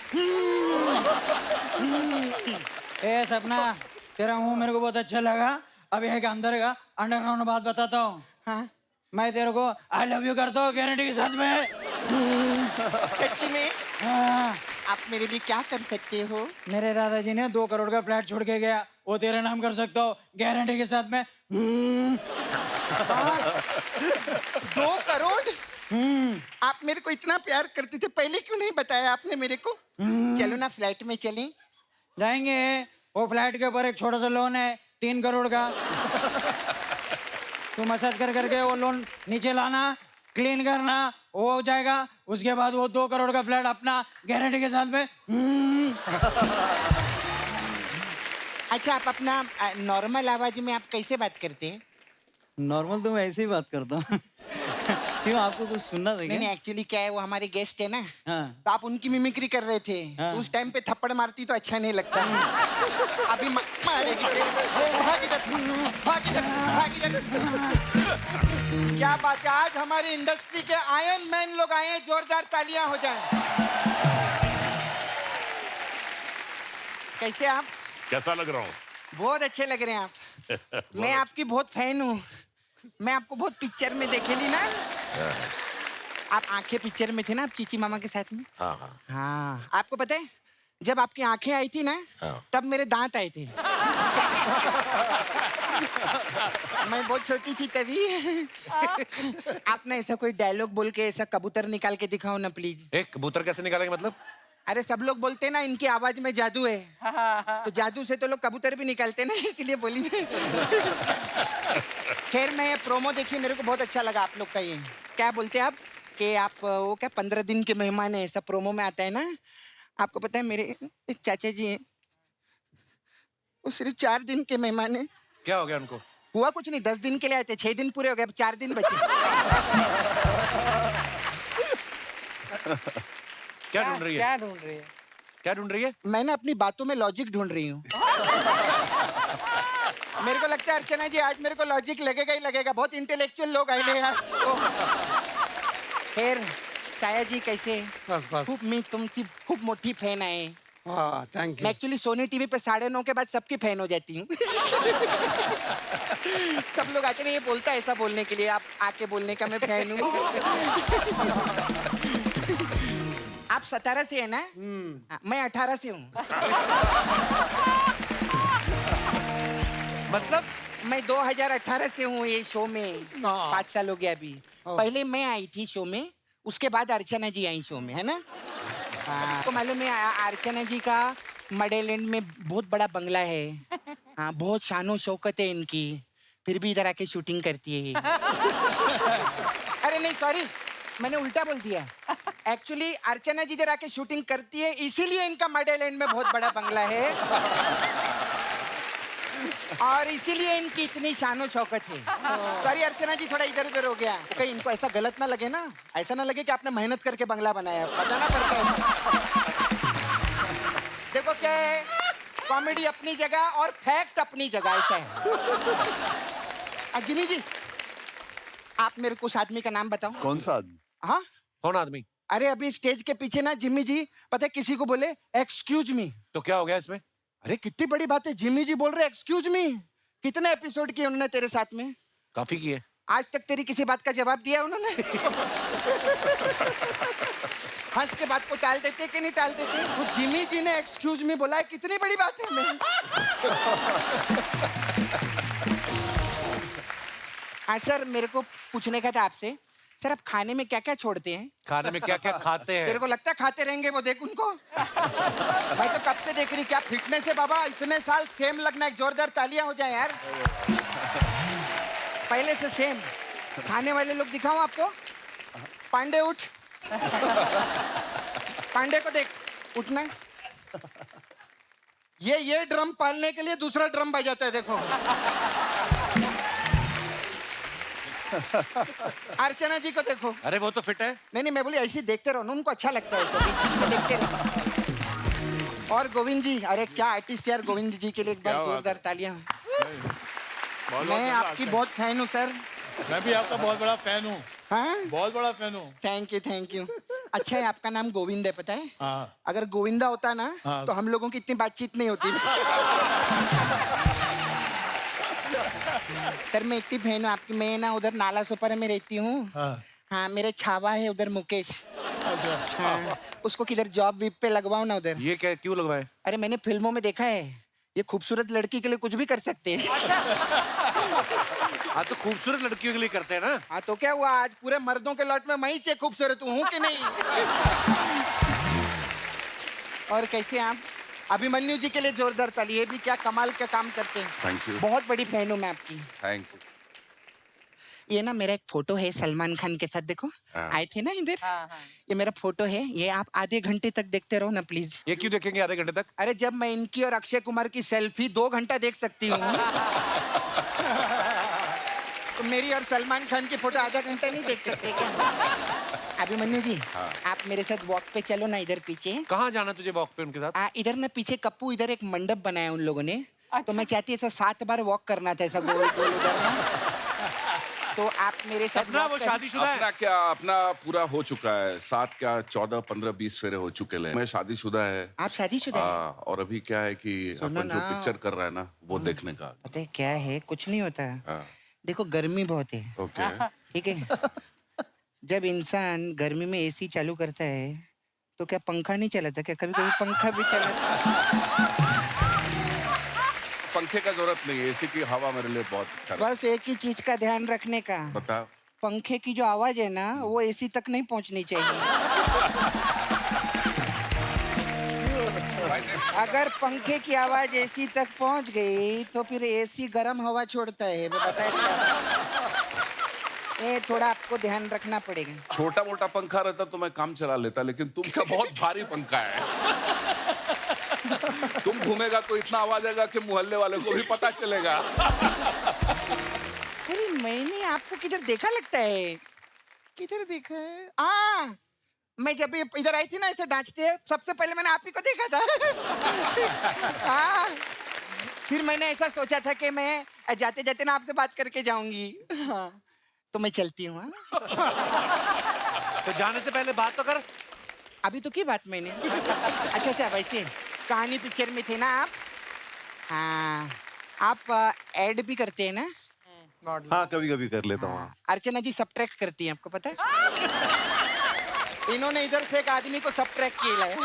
ए सपना, तेरा मुंह मेरे को बहुत अच्छा लगा। अब एक अंदर का अंडरग्राउंड बात बताता हूँ। हाँ? मैं तेरे को आई लव यू करता हूँ गारंटी के साथ में। सच्ची में? हाँ। आप मेरे लिए क्या कर सकते हो? मेरे दादाजी ने 2 करोड़ का फ्लैट छोड़ के गया, वो तेरे नाम कर सकता हो गारंटी के साथ में। 2 करोड़? आप मेरे को इतना प्यार करते थे, पहले क्यों नहीं बताया आपने मेरे को? चलो ना फ्लैट में चलें। जाएंगे। वो फ्लैट के ऊपर एक छोटा सा लोन है 3 करोड़ का। तू मसाज कर करके वो लोन नीचे लाना, क्लीन करना, वो हो जाएगा। उसके बाद वो 2 करोड़ का फ्लैट अपना गारंटी के साथ में। अच्छा, आप अपना नॉर्मल आवाज में आप कैसे बात करते हैं? नॉर्मल तो मैं ऐसे ही बात करता हूँ। क्यों, आपको कुछ सुनना था क्या? नहीं, एक्चुअली क्या है, वो हमारे गेस्ट है ना। हाँ। तो आप उनकी मिमिक्री कर रहे थे। हाँ। उस टाइम पे थप्पड़ मारती तो अच्छा नहीं लगता। अभी मारेगी। भाग इधर, भाग इधर, भाग इधर। क्या बात है, आज हमारी इंडस्ट्री के आयरन मैन लोग आए हैं, जोरदार तालियां हो जाएं। कैसे आप? कैसा लग रहा हूँ? बहुत अच्छे लग रहे हैं आप। मैं आपकी बहुत फैन हूँ। मैं आपको बहुत पिक्चर में देखेली ना। आप आंखें पिक्चर में थे ना, आप चीची मामा के साथ में। हाँ हाँ हाँ, आपको पता है जब आपकी आंखें आई थी ना, तब मेरे दांत आए थे। मैं बहुत छोटी थी तभी। आपने ऐसा कोई डायलॉग बोल के ऐसा कबूतर निकाल के दिखाओ ना प्लीज। एक कबूतर कैसे निकालेंगे मतलब? अरे सब लोग बोलते हैं ना इनकी आवाज में जादू है, तो जादू से तो लोग कबूतर भी निकालते ना, इसलिए बोली मैं। खैर, मैं ये प्रोमो देखी, मेरे को बहुत अच्छा लगा आप लोग का। ये क्या बोलते हैं आप कि आप वो क्या 15 दिन के मेहमान है, ऐसा प्रोमो में आता है ना। आपको पता है मेरे एक चाचा जी हैं, वो सिर्फ 4 दिन के मेहमान है। क्या हो गया उनको? हुआ कुछ नहीं, 10 दिन के लिए आए थे, 6 दिन पूरे हो गए, अब 4 दिन बचे। क्या ढूंढ रही है? क्या ढूंढ रही है? क्या ढूंढ रही है? मैं ना अपनी बातों में लॉजिक ढूंढ रही हूँ। मेरे को लगता है अर्चना जी आज मेरे को लॉजिक लगेगा ही लगेगा, बहुत इंटेलेक्चुअल लोग आए हैं आज तो। खैर साया जी कैसे? बस बस। खूप मी तुमची खूप मोठी फॅन आहे। हाँ थैंक मैं यू। एक्चुअली सोनी टीवी पे 9:30 के बाद सबकी फैन हो जाती हूँ। सब लोग आते नहीं, ये बोलता है ऐसा बोलने के लिए, आप आके बोलने का मैं फैन हूँ। आप 17 से है ना? मैं 18 से हूँ। मतलब मैं 2018 से हूँ ये शो में। 5 साल हो गया अभी। पहले मैं आई थी शो में, उसके बाद अर्चना जी आई शो में, है ना? हाँ, तो मालूम है अर्चना जी का मडेलैंड में बहुत बड़ा बंगला है। हाँ, बहुत शानो शौकत है इनकी, फिर भी इधर आके शूटिंग करती है। अरे नहीं सॉरी, मैंने उल्टा बोल दिया। एक्चुअली अर्चना जी इधर आके शूटिंग करती है, इसीलिए इनका मडेलैंड में बहुत बड़ा बंगला है और इसीलिए इनकी इतनी शानो शौकत है। सॉरी अर्चना जी, थोड़ा इधर उधर हो गया। कहीं इनको ऐसा गलत ना लगे ना, ऐसा ना लगे कि आपने मेहनत करके बंगला बनाया, बताना पड़ता है। देखो क्या है, कॉमेडी अपनी जगह और फैक्ट अपनी जगह, ऐसा है। जिमी जी, आप मेरे को उस आदमी का नाम बताओ। कौन सा आदमी? हाँ, कौन आदमी? अरे अभी स्टेज के पीछे ना जिमी जी, पता है किसी को बोले एक्सक्यूज मी, तो क्या हो गया इसमें? अरे कितनी बड़ी बात है, जिमी जी बोल रहे एक्सक्यूज मी। कितने एपिसोड किए उन्होंने तेरे साथ में? काफी किए। आज तक तेरी किसी बात का जवाब दिया उन्होंने? हंस के बात को टाल देते कि नहीं टाल देते? तो जिमी जी ने एक्सक्यूज मी बोला है, कितनी बड़ी बात है। मैं हाँ सर, मेरे को पूछने का था आपसे, सर आप खाने में क्या क्या छोड़ते हैं? खाने में क्या क्या खाते हैं? तेरे को लगता है खाते रहेंगे वो, देख उनको। भाई तो कब से देख रही, क्या फिटनेस है बाबा, इतने साल सेम लगना, एक जोरदार तालियां हो जाए यार। पहले से सेम खाने वाले लोग दिखाऊं आपको? पांडे उठ, पांडे को देख, उठना। ये ड्रम पालने के लिए दूसरा ड्रम बजाता है, देखो। अर्चना जी को देखो। अरे वो तो फिट है। नहीं मैं बोली ऐसे देखते रहो ना, उनको अच्छा लगता है सभी, देखते रहो। और गोविंद जी, अरे क्या आर्टिस्ट यार, गोविंद जी के लिए एक बार जोरदार तालियां। मैं आपकी बहुत फैन हूँ सर। मैं भी आपका बहुत बड़ा फैन हूँ। हाँ, बहुत बड़ा फैन हूँ। Thank you. अच्छा है, आपका नाम गोविंद है, पता है? हाँ। अगर गोविंदा होता ना, हाँ। तो हम लोगों की इतनी बातचीत नहीं होती। सर मैं इतनी फैन हूँ आपकी, मैं ना उधर नाला सोपारा में रहती हूँ। हाँ, मेरे छावा है उधर मुकेश। हाँ, उसको किधर जॉब वीप पे लगवाओ ना उधर। ये क्या, क्यों लगवाए? अरे मैंने फिल्मों में देखा है, ये खूबसूरत लड़की के लिए कुछ भी कर सकते हैं। हाँ तो खूबसूरत लड़कियों के लिए करते हैं ना। हाँ तो क्या हुआ, आज पूरे मर्दों के लॉट में मैं ही खूबसूरत हूँ कि नहीं? और कैसे आप? अभिमन्यु जी के लिए जोरदार ताली, ये भी क्या कमाल का काम करते हैं। Thank you. बहुत बड़ी फैन हूँ मैं आपकी। Thank you. ये ना मेरा एक फोटो है सलमान खान के साथ, देखो आए थे ना इधर। ये मेरा फोटो है, ये आप आधे घंटे तक देखते रहो ना प्लीज। ये क्यों देखेंगे आधे घंटे तक? अरे जब मैं इनकी और अक्षय कुमार की सेल्फी 2 घंटा देख सकती हूँ, तो मेरी और सलमान खान की फोटो आधा घंटा नहीं देख सकते क्या? अभिमन्यु जी, आप मेरे साथ वॉक पे चलो ना, इधर पीछे। कहाँ जाना तुझे वॉक पे उनके साथ? इधर ना पीछे कप्पू, इधर एक मंडप बनाया उन लोगों ने। तो मैं चाहती ऐसा 7 बार वॉक करना था, ऐसा गोल गोल उधर ना। तो आप मेरे साथ सपना, वो शादीशुदा है? अपना क्या, अपना पूरा हो चुका है। 7 क्या 14 15 20 फेरे हो चुके हैं। मैं शादीशुदा है। आप शादीशुदा हैं? हाँ, और अभी क्या है कि अपन जो ना। पिक्चर कर रहा है ना, वो देखने का। पता है क्या है, कुछ नहीं होता। हाँ। देखो गर्मी बहुत है, ओके। ठीक है? जब इंसान गर्मी में एसी चालू करता है तो क्या पंखा नहीं चलाता क्या? कभी कभी पंखा भी चलाता। पंखे का जरूरत नहीं है, एसी की हवा मेरे लिए बहुत अच्छा लगता बस एक ही चीज का ध्यान रखने का, है। बता। पंखे की जो आवाज है ना, वो एसी तक नहीं पहुंचनी चाहिए। अगर पंखे की आवाज एसी तक पहुंच गई तो फिर एसी गर्म हवा छोड़ता है, मैं बता दिया। ये थोड़ा आपको ध्यान रखना पड़ेगा। छोटा मोटा पंखा रहता तो मैं काम चला लेता, लेकिन तुम क्या बहुत भारी पंखा है। तुम घूमेगा तो इतना आवाज आएगा कि मोहल्ले वाले को भी पता चलेगा। अरे मैंने आपको किधर देखा लगता है, किधर देखा है? मैं जब भी इधर आई थी ना ऐसे नाचते, सबसे पहले मैंने आप ही को देखा था। हाँ, फिर मैंने ऐसा सोचा था कि मैं जाते जाते ना आपसे बात करके जाऊंगी। हाँ, तो मैं चलती हूँ। हाँ? तो जाने से पहले बात तो कर। अभी तो की बात मैंने। अच्छा अच्छा, वैसे कहानी पिक्चर में थे ना आप? हाँ, आप ऐड भी करते हैं ना? हाँ, कभी कभी कर लेता हूँ। अर्चना जी सब्ट्रैक्ट करती हैं, आपको पता है? इन्होंने इधर से एक आदमी को सब्ट्रैक्ट किया है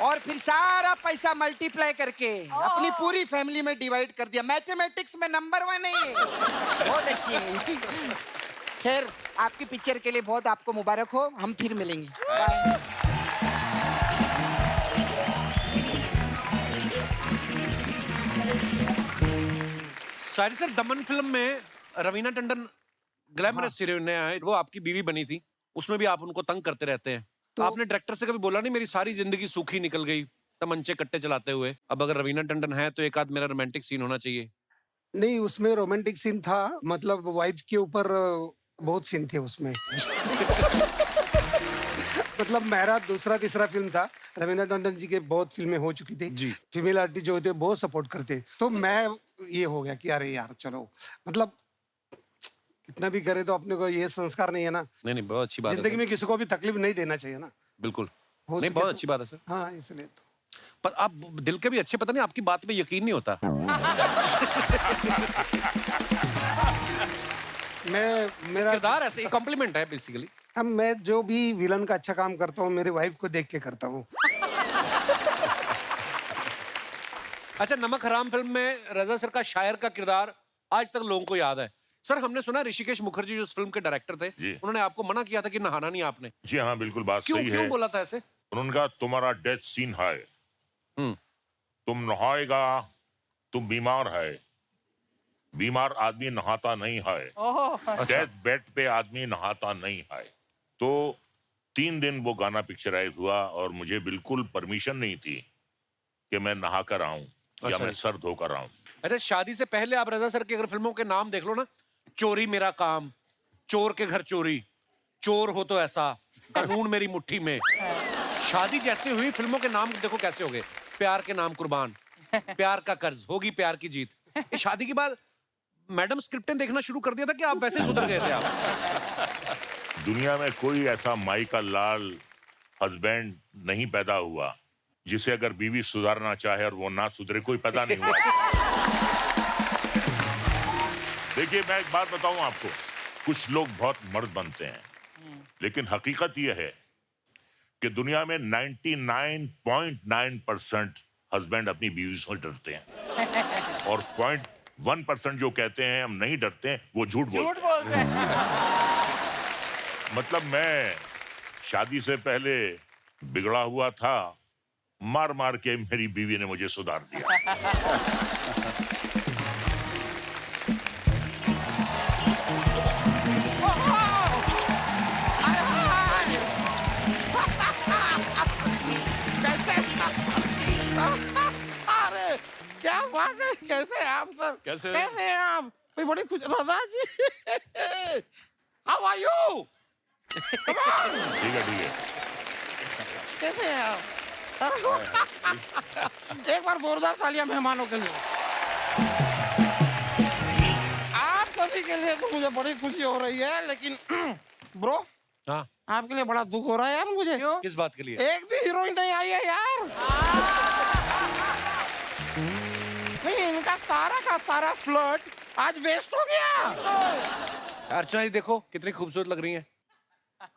और फिर सारा पैसा मल्टीप्लाई करके अपनी पूरी फैमिली में डिवाइड कर दिया। मैथमेटिक्स में नंबर 1 है ये। बहुत अच्छी है। खैर, आपकी पिक्चर के लिए बहुत आपको मुबारक हो। हम फिर मिलेंगे। बाय। शायरी सर, दमन फिल्म में रवीना टंडन ग्लैमरस हीरोइन है, वो आपकी बीवी बनी थी, उसमें भी आप उनको तंग करते रहते हैं। तो आपने डायरेक्टर से कभी बोला नहीं मेरी सारी जिंदगी सूखी निकल गई तमंचे कट्टे चलाते हुए, अब अगर रवीना टंडन है तो एक आध मेरा रोमांटिक सीन होना चाहिए? नहीं, उसमें रोमांटिक सीन था, मतलब वाइफ के ऊपर बहुत सीन थे उसमें। मतलब मेरा दूसरा तीसरा फिल्म था, रवीना टंडन जी के बहुत फिल्में हो चुकी थी जी, फीमेल आर्टिस्ट जो होते बहुत सपोर्ट करते, तो मैं ये हो गया कि अरे यार चलो, मतलब कितना भी करे तो अपने को ये संस्कार नहीं है ना। नहीं नहीं, बहुत अच्छी बात है। जिंदगी में किसी को भी तकलीफ नहीं देना चाहिए ना। बिल्कुल, हो नहीं सके बहुत तो- अच्छी बात है सर। हाँ, इसलिए तो पर आप दिल के भी अच्छे, पता नहीं आपकी बात पे यकीन नहीं होता। मेरा किरदार ऐसे कॉम्प्लीमेंट है बेसिकली। अब मैं जो भी विलन का अच्छा काम करता हूँ मेरी वाइफ को देख के करता हूँ। अच्छा, नमक हराम फिल्म में रजा सर का शायर का किरदार आज तक लोगों को याद है। सर, हमने सुना ऋषिकेश मुखर्जी जो इस फिल्म के डायरेक्टर थे, उन्होंने आपको मना किया था कि नहाना नहीं आपने। जी हाँ, बिल्कुल बात क्यों सही क्यों है। बोला था ऐसे? उन्होंने कहा तुम्हारा डेथ सीन है, तुम नहाएगा, तुम बीमार है, बीमार आदमी नहाता नहीं है, डेथ बेड पे आदमी नहाता नहीं है। तो 3 दिन वो गाना पिक्चराइज हुआ और मुझे बिल्कुल परमिशन नहीं थी कि मैं नहा कर आऊं या मैं सर धोकर आऊं। अरे, शादी से पहले आप रजा सर की अगर फिल्मों के नाम देख लो ना, चोरी मेरा काम, चोर के घर चोरी, चोर हो तो ऐसा, कानून मेरी मुट्ठी में, शादी जैसे हुई फिल्मों के नाम देखो कैसे हो गए, प्यार के नाम कुर्बान, प्यार का कर्ज, होगी प्यार की जीत। ये शादी के बाद मैडम स्क्रिप्टें देखना शुरू कर दिया था कि आप वैसे सुधर गए थे आप? दुनिया में कोई ऐसा माई का लाल हस्बैंड नहीं पैदा हुआ जिसे अगर बीवी सुधारना चाहे और वो ना सुधरे, कोई पैदा नहीं हुआ। देखिए, मैं एक बात बताऊं आपको, कुछ लोग बहुत मर्द बनते हैं, लेकिन हकीकत यह है कि दुनिया में 99.9% हस्बैंड अपनी बीवी से डरते हैं और 0.1% जो कहते हैं हम नहीं डरते हैं, वो झूठ बोलते हैं। मतलब मैं शादी से पहले बिगड़ा हुआ था, मार मार के मेरी बीवी ने मुझे सुधार दिया। अरे क्या बात है, कैसे हैं आप सर? कैसे हैं आप? मैं बड़ी खुश। रजा जी, हाउ आर यू? ठीक है, ठीक है। कैसे हैं आप? एक बार जोरदार तालियां मेहमानों के लिए। आप सभी के लिए तो मुझे बड़ी खुशी हो रही है, लेकिन ब्रो, हाँ, आपके लिए बड़ा दुख हो रहा है यार मुझे। किस बात के लिए? एक भी हीरोइन नहीं आई है यार। नहीं, इनका सारा का सारा फ्लर्ट आज वेस्ट हो गया। अर्चना जी देखो कितनी खूबसूरत लग रही हैं।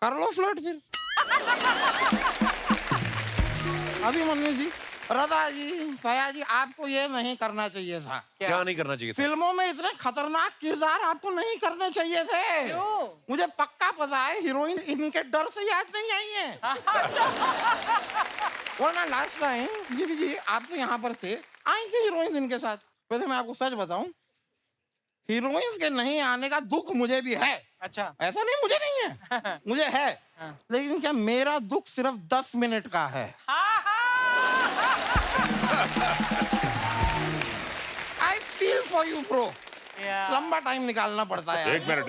कर लो फ्लर्ट फिर। अभिमन्यु जी, रजा जी, सया जी, आपको ये नहीं करना चाहिए था। क्या नहीं करना चाहिए था? फिल्मों में इतने खतरनाक किरदार आपको नहीं करने चाहिए थे। मुझे पक्का पता है हीरोइन इनके डर से याद नहीं आई है। वरना लास्ट टाइम जी आप तो यहाँ पर से आई थी हीरोइन इनके साथ। वैसे मैं आपको सच बताऊं, हीरोइंस के नहीं आने का दुख मुझे भी है। अच्छा, ऐसा नहीं, मुझे नहीं है, मुझे है, लेकिन क्या मेरा दुख सिर्फ 10 मिनट का है। I feel for you, bro. लंबा टाइम निकालना पड़ता है। एक मिनट।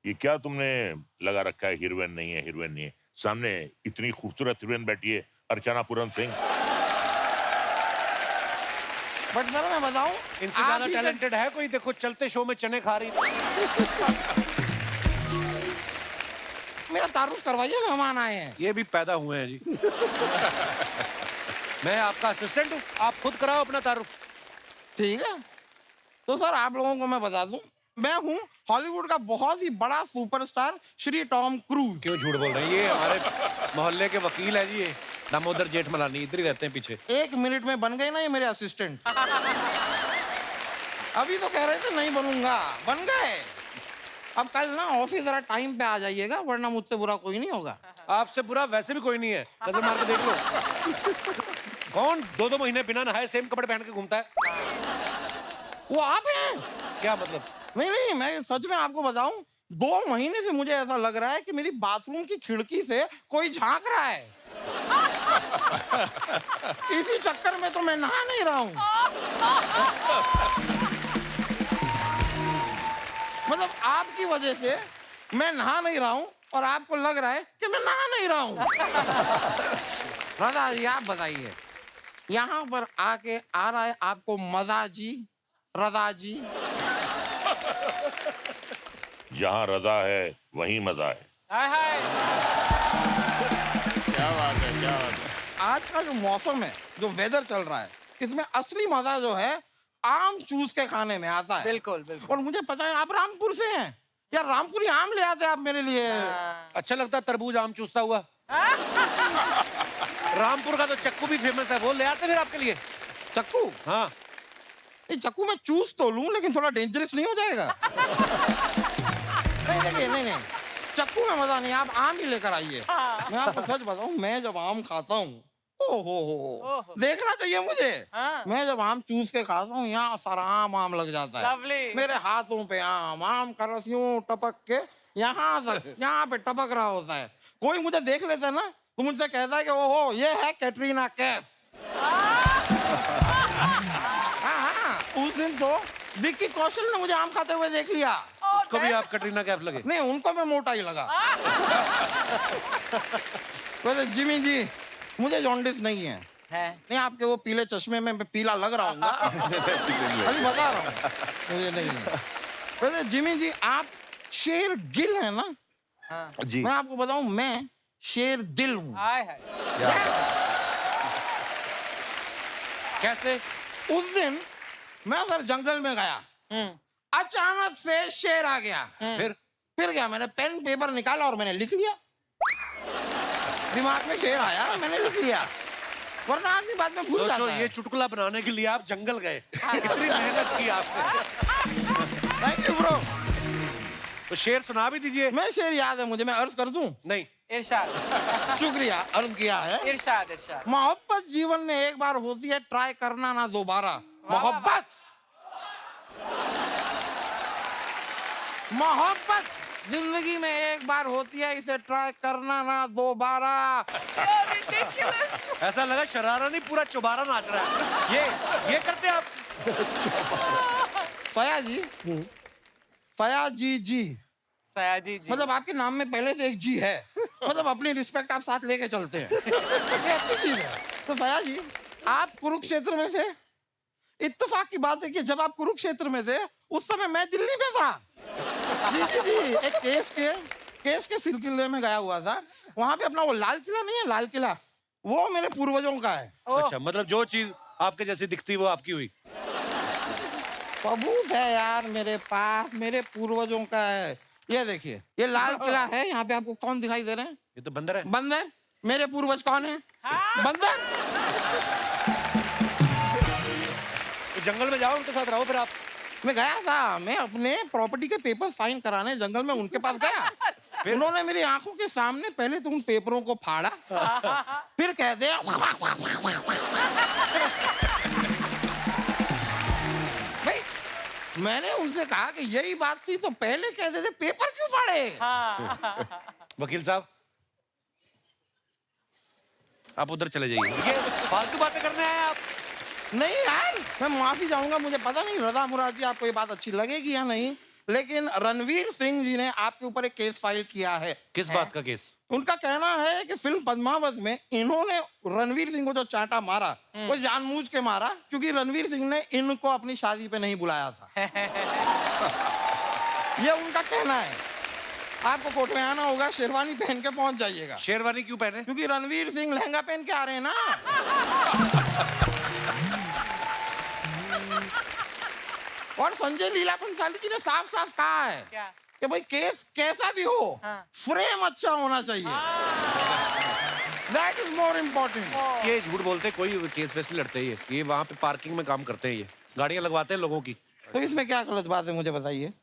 ये क्या तुमने लगा रखा है, हीरोइन नहीं है, हीरोइन नहीं है? सामने इतनी खूबसूरत हीरोइन बैठी है, अर्चना पूरन सिंह। बट सर मैं बताऊं, इनसे ज्यादा टैलेंटेड है कोई? देखो चलते शो में चने खा रही। मेरा तारुफ करवाइए, मेहमान आए हैं। ये भी पैदा हुए हैं जी। मैं आपका असिस्टेंट हूँ, आप खुद कराओ अपना तारुफ। ठीक है, तो सर आप लोगों को मैं बता दूं, मैं हूँ हॉलीवुड का बहुत ही बड़ा सुपरस्टार श्री टॉम क्रूज। क्यों झूठ बोल रहे हैं? ये हमारे मोहल्ले के वकील है जी, ये दामोदर जेठमलानी, इधर ही रहते हैं पीछे। 1 मिनट में बन गए ना ये मेरे असिस्टेंट। अभी तो कह रहे थे नहीं बनूंगा, बन गए। अब कल ना ऑफिस जरा टाइम पे आ जाइएगा, वरना मुझसे बुरा कोई नहीं होगा। आपसे बुरा वैसे भी कोई नहीं है, नजर मार के देख लो। कौन 2-2 महीने बिना नहाए सेम कपड़े पहन के घूमता है? वो आप हैं? क्या मतलब? नहीं, मैं सच में आपको बताऊं, 2 महीने से मुझे ऐसा लग रहा है कि मेरी बाथरूम की खिड़की से कोई झांक रहा है। इसी चक्कर में तो मैं नहा नहीं रहा हूं। मतलब आपकी वजह से मैं नहा नहीं रहा हूं और आपको लग रहा है कि मैं नहा नहीं रहा हूं। रजा जी आप बताइए, यहाँ पर आके आ रहा है आपको मजा जी, रजा जी? जहाँ रजा है वहीं मजा है। क्या बात है, क्या बात है। आज का जो मौसम है, जो वेदर चल रहा है, इसमें असली मजा जो है आम चूस के खाने में आता है। बिल्कुल बिल्कुल। और मुझे पता है आप रामपुर से हैं, यार रामपुरी आम ले आते आप मेरे लिए। अच्छा लगता है तरबूज आम चूसता हुआ? रामपुर का तो चक्कू भी फेमस है, वो ले आते फिर आपके लिए। चक्कू? हाँ। ये चक्कू मैं चूस तो लूं, लेकिन थोड़ा डेंजरस नहीं हो जाएगा? नहीं देखिए, नहीं चक्कू में मजा नहीं, आप आम ही लेकर आइए। मैं आपको सच बताऊं, मैं जब आम खाता हूँ, ओहो, देखना चाहिए मुझे। मैं जब आम चूस के खाता हूँ, यहाँ सारा आम लग जाता है। मेरे हाथों पे आम का रस यूं टपक के यहाँ तक, यहाँ पे टपक रहा होता है। कोई मुझे देख लेता है ना, तो मुझसे कहता है कि ओहो ये है कैटरीना कैफ। हाँ, उस दिन तो विक्की कौशल ने मुझे आम खाते हुए देख लिया। उसको भी आप कटरीना कैफ लगे? नहीं, उनको मैं मोटा ही लगा। वैसे जिमी जी, मुझे जॉन्डिस नहीं है। नहीं, आपके वो पीले चश्मे में मैं पीला लग रहा हूँ। अभी बता रहा हूँ, मुझे नहीं है। वैसे जिमी जी, आप शेर गिल है ना? जी। मैं आपको बताऊं, मैं शेर दिल हूँ। कैसे? उस दिन मैं उधर जंगल में गया, अचानक से शेर आ गया। फिर क्या, मैंने पेन पेपर निकाला और मैंने लिख लिया। दिमाग में शेर आया, मैंने लिख लिया, वरना आदमी बाद में भूल जाता है। ये चुटकुला बनाने के लिए आप जंगल गए, कितनी मेहनत की आपने। Thank you bro. तो शेर सुना भी दीजिए। मैं शेर याद है मुझे, मैं अर्ज कर दूं? नहीं। इरशाद। शुक्रिया, अर्ज किया है। इरशाद इरशाद। मोहब्बत जीवन में एक बार होती है, ट्राई करना ना दोबारा। मोहब्बत जिंदगी में एक बार होती है, इसे ट्राई करना ना दोबारा। ऐसा लगा शरारा नहीं, पूरा चौबारा नाच रहा है। ये करते आप? फयाजी जी, सयाजी जी, मतलब आपके नाम में पहले से एक जी है, मतलब अपनी रिस्पेक्ट आप साथ लेके चलते हैं। ये अच्छी चीज है। तो फयाजी, आप कुरुक्षेत्र में थे। इत्तेफाक की बात है कि जब आप कुरुक्षेत्र में थे, उस समय मैं दिल्ली में था। जी, एक केस के सिलसिले में गया हुआ था। वहां पे अपना वो लाल किला नहीं है, लाल किला, वो मेरे पूर्वजों का है। अच्छा, मतलब जो चीज आपके जैसी दिखती वो आपकी हुई। सबूत है यार मेरे पास, मेरे पूर्वजों का है। ये देखिए, ये लाल किला है। यहाँ पे आपको कौन दिखाई दे रहे हैं? ये तो बंदर है। बंदर? मेरे पूर्वज कौन है? बंदर। तो जंगल में जाओ, उनके साथ रहो फिर आप। मैं गया था, मैं अपने प्रॉपर्टी के पेपर साइन कराने जंगल में उनके पास गया। उन्होंने मेरी आंखों के सामने पहले तो उन पेपरों को फाड़ा, फिर कहते हैं भाई, मैंने उनसे कहा कि यही बात थी तो पहले कहते थे, पेपर क्यों फाड़े? वकील साहब, आप उधर चले जाइए, ये फालतू बातें करने आए आप। नहीं यार, मैं माफी चाहूंगा, मुझे पता नहीं रजा मुराद जी आपको ये बात अच्छी लगेगी या नहीं, लेकिन रणवीर सिंह जी ने आपके ऊपर एक केस फाइल किया है। किस बात का केस? उनका कहना है कि फिल्म पद्मावत में इन्होंने रणवीर सिंह को जो चांटा मारा वो जानबूझ के मारा क्योंकि रणवीर सिंह ने इनको अपनी शादी पे नहीं बुलाया था। ये उनका कहना है। आपको कोर्ट में आना होगा, शेरवानी पहन के पहुंच जाइएगा। शेरवानी क्यों पहने? क्योंकि रणवीर सिंह लहंगा पहन के आ रहे हैं ना। और संजय लीला भंसाली जी ने साफ साफ कहा है कि भाई केस कैसा भी हो, फ्रेम अच्छा होना चाहिए। That is more important. ये झूठ बोलते हैं, कोई केस वैसे लड़ते हैं। ये वहाँ पे पार्किंग में काम करते हैं, ये गाड़ियाँ लगवाते हैं लोगों की। तो इसमें क्या गलत बात है मुझे बताइए?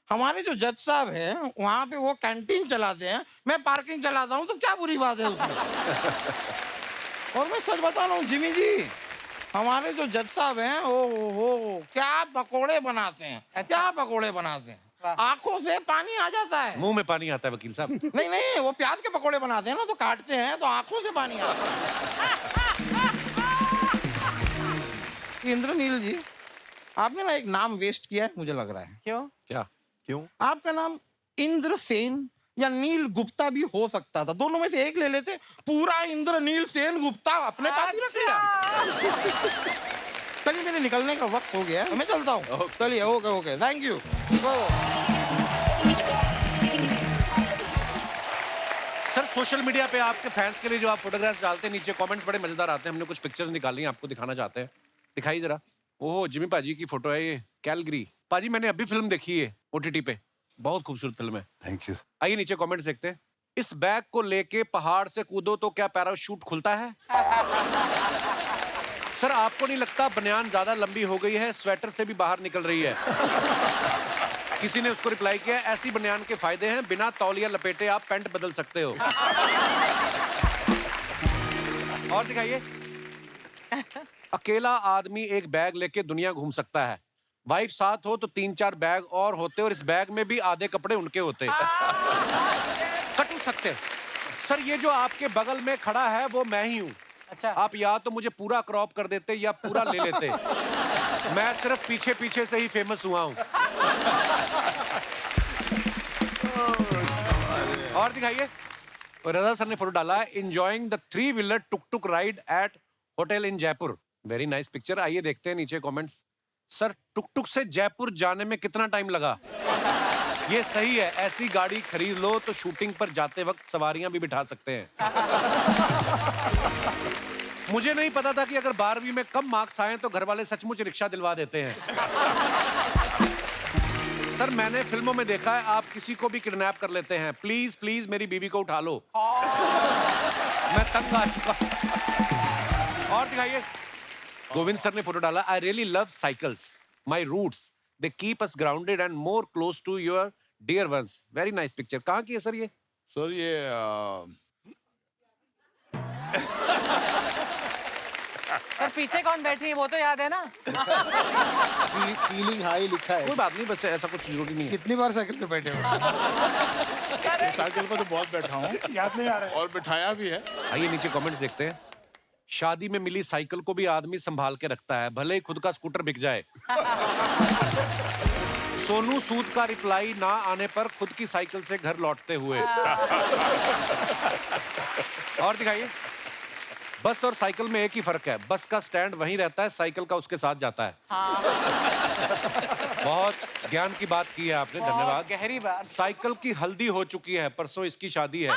हमारे जो जज साहब हैं वहाँ पे वो कैंटीन चलाते हैं, मैं पार्किंग चलाता हूँ, तो क्या बुरी बात है उसमें? और मैं सच बता रहा हूँ जिमी जी, हमारे जो जज साहब हैं वो क्या पकोड़े बनाते हैं। अच्छा। क्या पकोड़े बनाते हैं, आंखों से पानी आ जाता है। मुंह में पानी आता है वकील साहब। नहीं नहीं, वो प्याज के पकोड़े बनाते हैं ना, तो काटते हैं तो आंखों से पानी आता है। इंद्रनील जी, आपने ना एक नाम वेस्ट किया है मुझे लग रहा है। क्यों? क्या? क्यों? आपका नाम इंद्रसेन या नील गुप्ता भी हो सकता था, दोनों में से एक ले लेते। पूरा इंद्रनील सेन गुप्ता अपने पास ही रख लिया। चलिए मेरे निकलने का वक्त हो गया है, मैं चलता हूँ। चलिए, okay okay, thank you. Sir, social media पे आपके फैंस के लिए जो आप फोटोग्राफ्स डालते हैं, नीचे कमेंट्स बड़े मजेदार आते हैं। हमने कुछ पिक्चर्स निकाली हैं, आपको दिखाना चाहते हैं। दिखाई जरा। ओहो, जिमी पाजी की फोटो है ये, कैलगरी। पाजी, मैंने अभी फिल्म देखी है OTT पे, बहुत खूबसूरत फिल्म है। Thank you. आइए नीचे कमेंट्स देखते हैं। इस बैग को लेके पहाड़ से कूदो तो क्या पैराशूट खुलता है? सर, आपको नहीं लगता बनियान ज्यादा लंबी हो गई है, स्वेटर से भी बाहर निकल रही है? किसी ने उसको रिप्लाई किया, ऐसी बनियान के फायदे हैं, बिना तौलिया लपेटे आप पैंट बदल सकते हो। और दिखाइए। अकेला आदमी एक बैग लेके दुनिया घूम सकता है, वाइफ साथ हो तो 3-4 बैग और होते, और इस बैग में भी आधे कपड़े उनके होते। कट सकते। सर, ये जो आपके बगल में खड़ा है वो मैं ही हूँ। अच्छा। आप या तो मुझे पूरा क्रॉप कर देते या पूरा ले लेते। मैं सिर्फ पीछे पीछे से ही फेमस हुआ हूँ। और दिखाइए। रजा सर ने फोटो डाला है, enjoying the 3-wheeler tuk-tuk ride at hotel in Jaipur. Very nice picture. आइए देखते हैं नीचे कमेंट्स। सर, टुक-टुक से जयपुर जाने में कितना टाइम लगा? ये सही है, ऐसी गाड़ी खरीद लो तो शूटिंग पर जाते वक्त सवारियां भी बिठा सकते हैं। मुझे नहीं पता था कि अगर 12वीं में कम मार्क्स आए तो घर वाले सचमुच रिक्शा दिलवा देते हैं। सर, मैंने फिल्मों में देखा है आप किसी को भी किडनैप कर लेते हैं। प्लीज प्लीज मेरी बीवी को उठा लो, मैं तंग आ चुका। और दिखाइए। गोविंद सर ने फोटो डाला, I really love cycles, my roots, they keep us grounded and more close to your dear ones. Very nice picture. कहाँ की है सर ये? सर ये सर, पीछे कौन बैठी है वो तो याद है ना? फीलिंग हाई लिखा है। कोई बात नहीं, बस ऐसा कुछ जरूरी नहीं है। कितनी बार साइकिल पे बैठे हो? साइकिल पर तो बहुत बैठा हूँ, याद नहीं आ रहा है। और बिठाया भी है। आइए नीचे कमेंट्स देखते हैं। शादी में मिली साइकिल को भी आदमी संभाल के रखता है, भले ही खुद का स्कूटर बिक जाए। सोनू सूद का रिप्लाई ना आने पर खुद की साइकिल से घर लौटते हुए। और दिखाइए। बस और साइकिल में एक ही फर्क है, बस का स्टैंड वहीं रहता है, साइकिल का उसके साथ जाता है। बहुत ज्ञान की बात की है आपने, धन्यवाद। गहरी बात। साइकिल की हल्दी हो चुकी है, परसों इसकी शादी है।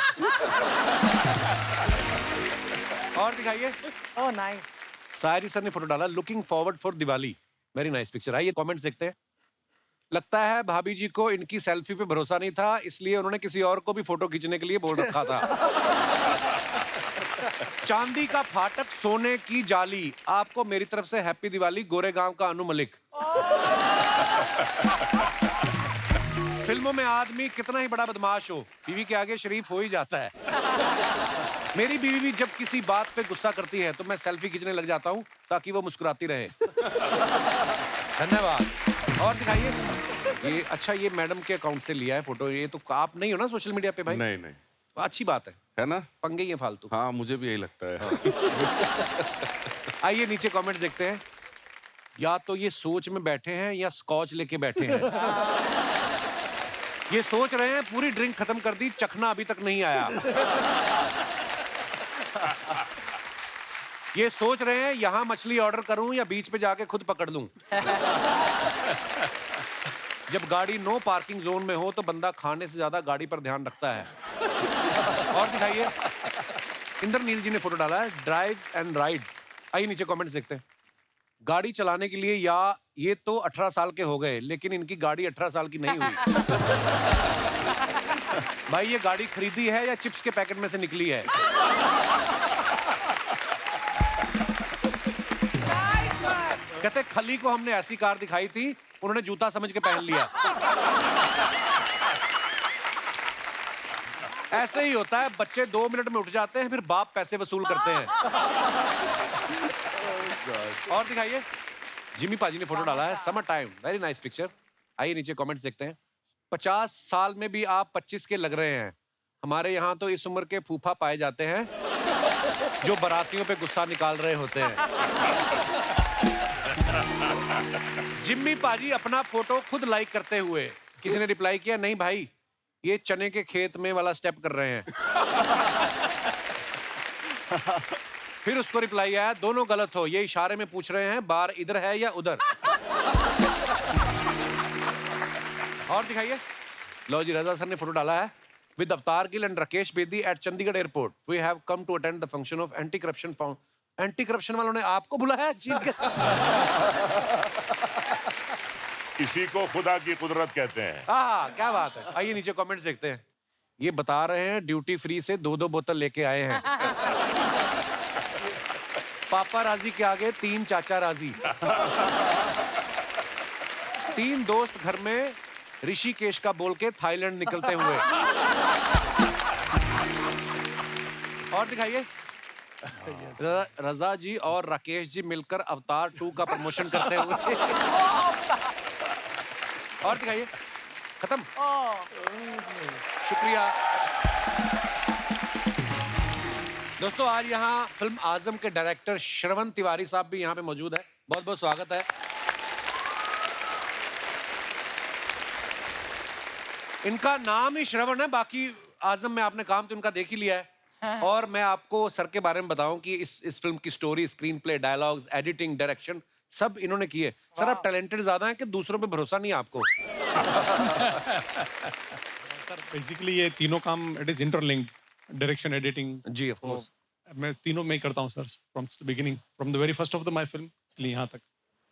और दिखाइए। Oh nice. सायरी सर ने फोटो डाला, looking forward for Diwali. Very nice picture. आइए कमेंट्स देखते हैं। लगता है भाभी जी को इनकी सेल्फी पे भरोसा नहीं था, इसलिए उन्होंने किसी और को भी फोटो खींचने के लिए बोल रखा था। चांदी का फाटक सोने की जाली, आपको मेरी तरफ से हैप्पी दिवाली। गोरेगांव का अनु मलिक। फिल्मों में आदमी कितना ही बड़ा बदमाश हो, बीवी के आगे शरीफ हो ही जाता है। मेरी बीवी भी जब किसी बात पे गुस्सा करती है तो मैं सेल्फी खींचने लग जाता हूँ ताकि वो मुस्कुराती रहे। धन्यवाद। और दिखाइए। ये अच्छा, ये मैडम के अकाउंट से लिया है फोटो। ये तो आप नहीं हो ना सोशल मीडिया पे भाई? नहीं नहीं, अच्छी बात है ना? पंगे ही है फालतू। हाँ, मुझे भी यही लगता है। आइए नीचे कमेंट्स देखते हैं। या तो ये सोच में बैठे हैं या स्कॉच लेके बैठे हैं। ये सोच रहे हैं पूरी ड्रिंक खत्म कर दी, चखना अभी तक नहीं आया। ये सोच रहे हैं यहां मछली ऑर्डर करूं या बीच पे जाके खुद पकड़ लूं। जब गाड़ी नो पार्किंग जोन में हो तो बंदा खाने से ज्यादा गाड़ी पर ध्यान रखता है। और दिखाइए, इंद्रनील जी ने फोटो डाला है, ड्राइव एंड राइड्स। आइए नीचे कमेंट्स देखते हैं। गाड़ी चलाने के लिए या ये तो 18 साल के हो गए, लेकिन इनकी गाड़ी 18 साल की नहीं हुई। भाई ये गाड़ी खरीदी है या चिप्स के पैकेट में से निकली है? कहते खली को हमने ऐसी कार दिखाई थी, उन्होंने जूता समझ के पहन लिया। ऐसे ही होता है, बच्चे 2 मिनट में उठ जाते हैं, फिर बाप पैसे वसूल करते हैं। और दिखाइए, जिमी पाजी ने फोटो डाला है, summer time, very nice picture. आइए नीचे कमेंट्स देखते हैं। 50 साल में भी आप 25 के लग रहे हैं। हमारे यहाँ तो इस उम्र के फूफा पाए जाते हैं जो बारातियों पे गुस्सा निकाल रहे होते हैं। जिम्मी पाजी अपना फोटो खुद लाइक करते हुए, किसी ने रिप्लाई किया, नहीं भाई ये चने के खेत में वाला स्टेप कर रहे हैं। फिर उसको रिप्लाई आया, दोनों गलत हो, ये इशारे में पूछ रहे हैं बार इधर है या उधर। और दिखाइए, लो जी, रजा सर ने फोटो डाला है, with Avtar Gill and Rakesh Bedi at Chandigarh airport we have come to attend the function of anti corruption found. Anti corruption वालों ने आपको बुलाया है? इसी को खुदा की कुदरत कहते हैं। हाँ, क्या बात है। आइए नीचे कमेंट्स देखते हैं। ये बता रहे हैं ड्यूटी फ्री से 2-2 बोतल लेके आए हैं। पापा राजी के आगे 3 चाचा राजी। 3 दोस्त घर में ऋषिकेश का बोल के थाईलैंड निकलते हुए। और दिखाइए, रजा जी और राकेश जी मिलकर अवतार 2 का प्रमोशन करते हुए। और दिखाइए, खत्म। शुक्रिया दोस्तों। आज यहाँ फिल्म आजम के डायरेक्टर श्रवण तिवारी साहब भी यहाँ पे मौजूद है, बहुत बहुत स्वागत है। इनका नाम ही श्रवण है, बाकी आजम में आपने काम तो इनका देख ही लिया है। और मैं आपको सर के बारे में बताऊं कि इस फिल्म की story, screen play, dialogues, editing, direction सब इन्होंने किए। सर आप टैलेंटेड ज्यादा हैं कि दूसरों पे भरोसा नहीं है आपको? सर बेसिकली ये तीनों काम it is interlinked, direction, editing. जी ऑफ कोर्स, मैं तीनों में ही करता हूँ sir, from the beginning, from the very first of the my film यहाँ तक।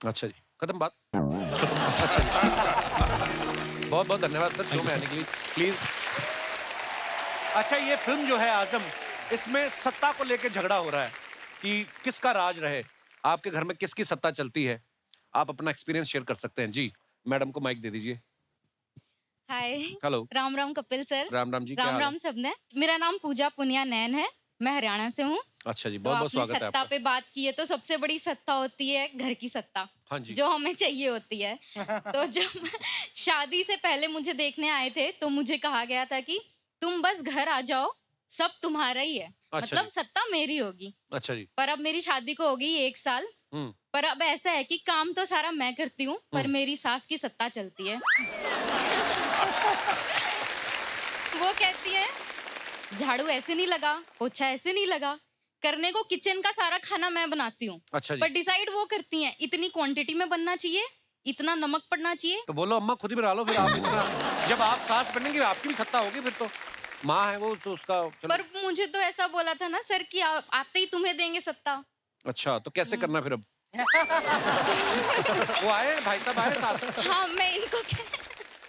अच्छा जी, खत्म बात। बहुत बहुत धन्यवाद सर शो में आने के लिए, प्लीज। अच्छा, ये फिल्म जो है आजम, इसमें सत्ता को लेकर झगड़ा हो रहा है कि किसका राज रहे, आपके घर में किसकी सत्ता चलती है। आप अपना एक्सपीरियंस शेयर कर सकते हैं। जी, मैडम को माइक दे दीजिए। हाय, हेलो। राम राम कपिल सर। राम राम जी, राम राम सबने। मेरा नाम पूजा पुनिया नैन है, मैं हरियाणा से हूँ। अच्छा जी, बहुत बहुत स्वागत है आपका। सत्ता पे बात की है तो सबसे बड़ी सत्ता होती है घर की सत्ता। हाँ जी। जो हमें चाहिए होती है। तो जब शादी से पहले मुझे देखने आए थे तो मुझे कहा गया था कि तुम बस घर आ जाओ, सब तुम्हारा ही है। अच्छा मतलब जी। सत्ता मेरी होगी। अच्छा जी। पर अब मेरी शादी को हो गई 1 साल। पर अब ऐसा है कि काम तो सारा मैं करती हूँ, पर मेरी सास की सत्ता चलती है। वो कहती है झाड़ू ऐसे नहीं लगा, पोछा ऐसे नहीं लगा, करने को किचन का सारा खाना मैं बनाती हूँ। अच्छा जी। पर डिसाइड वो करती हैं, इतनी क्वांटिटी में बनना चाहिए, इतना नमक पड़ना चाहिए। तो बोलो अम्मा खुद ही बना लो फिर आप इतना। जब आप सास बनेंगे आपकी भी सत्ता होगी, फिर तो माँ है वो तो उसका। पर मुझे तो ऐसा बोला था ना सर कि आते ही तुम्हें देंगे सत्ता। अच्छा, तो कैसे करना फिर अब? वो आए भाई साहब आए साथ। हाँ, मैं इनको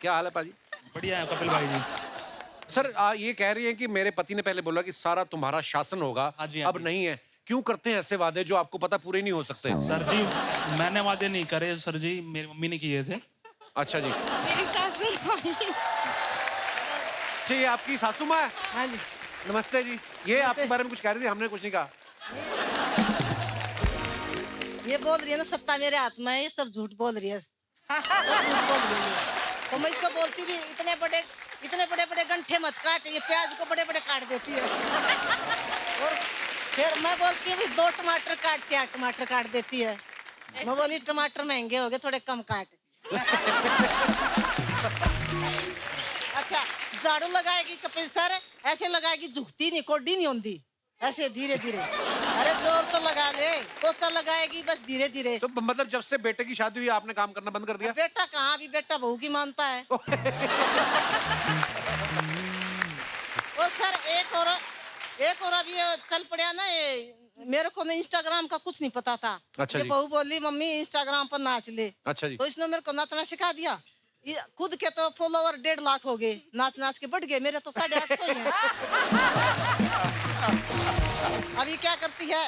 क्या हाल है पाजी? बढ़िया है कपिल भाई जी। सर ये कह रही हैं कि मेरे पति ने पहले बोला कि सारा तुम्हारा शासन होगा, अब नहीं है। क्यों करते हैं ऐसे वादे जो आपको पता पूरे नहीं हो सकते? सर जी मैंने वादे नहीं करे सर जी, मेरी मम्मी ने किए थे। अच्छा जी। मेरी सासू अच्छा, ये आपकी सासू माँ है? हाँ जी। नमस्ते जी। ये आपके बारे में कुछ कह रही थी, हमने कुछ नहीं कहा। ये बोल रही है ना सत्ता मेरे हाथ में है, ये सब झूठ बोल रही है। झूठ बोल रही है। तो मैं इसको बोलती भी इतने बड़े बड़े गंठे मत काट, ये प्याज को बड़े बड़े काट देती है। और फिर मैं बोलती हूँ 2 टमाटर काट, 4 टमाटर काट देती है। मैं बोली टमाटर महंगे हो गए, थोड़े कम काट। अच्छा झाड़ू लगाएगी कपिल सर, ऐसे लगाएगी, झुकती नहीं, कोडी नहीं होती, ऐसे धीरे धीरे। अरे जोर तो लगा ले, पोछा लगाएगी बस धीरे धीरे। तो मतलब जब से बेटे की शादी हुई आपने काम करना बंद कर दिया? बेटा कहाँ, अभी बेटा बहू की मानता है। और सर एक और अभी चल पड़ा ना, ये मेरे को ना इंस्टाग्राम का कुछ नहीं पता था। अच्छा ये जी। बहू बोली मम्मी इंस्टाग्राम पर नाच ले। अच्छा जी। तो इसने मेरे को नाचना सिखा दिया। ये खुद के तो फॉलोवर 1.5 लाख हो गए, नाच नाच के बढ़ गए, मेरे तो 850 ही हैं। अभी क्या करती है,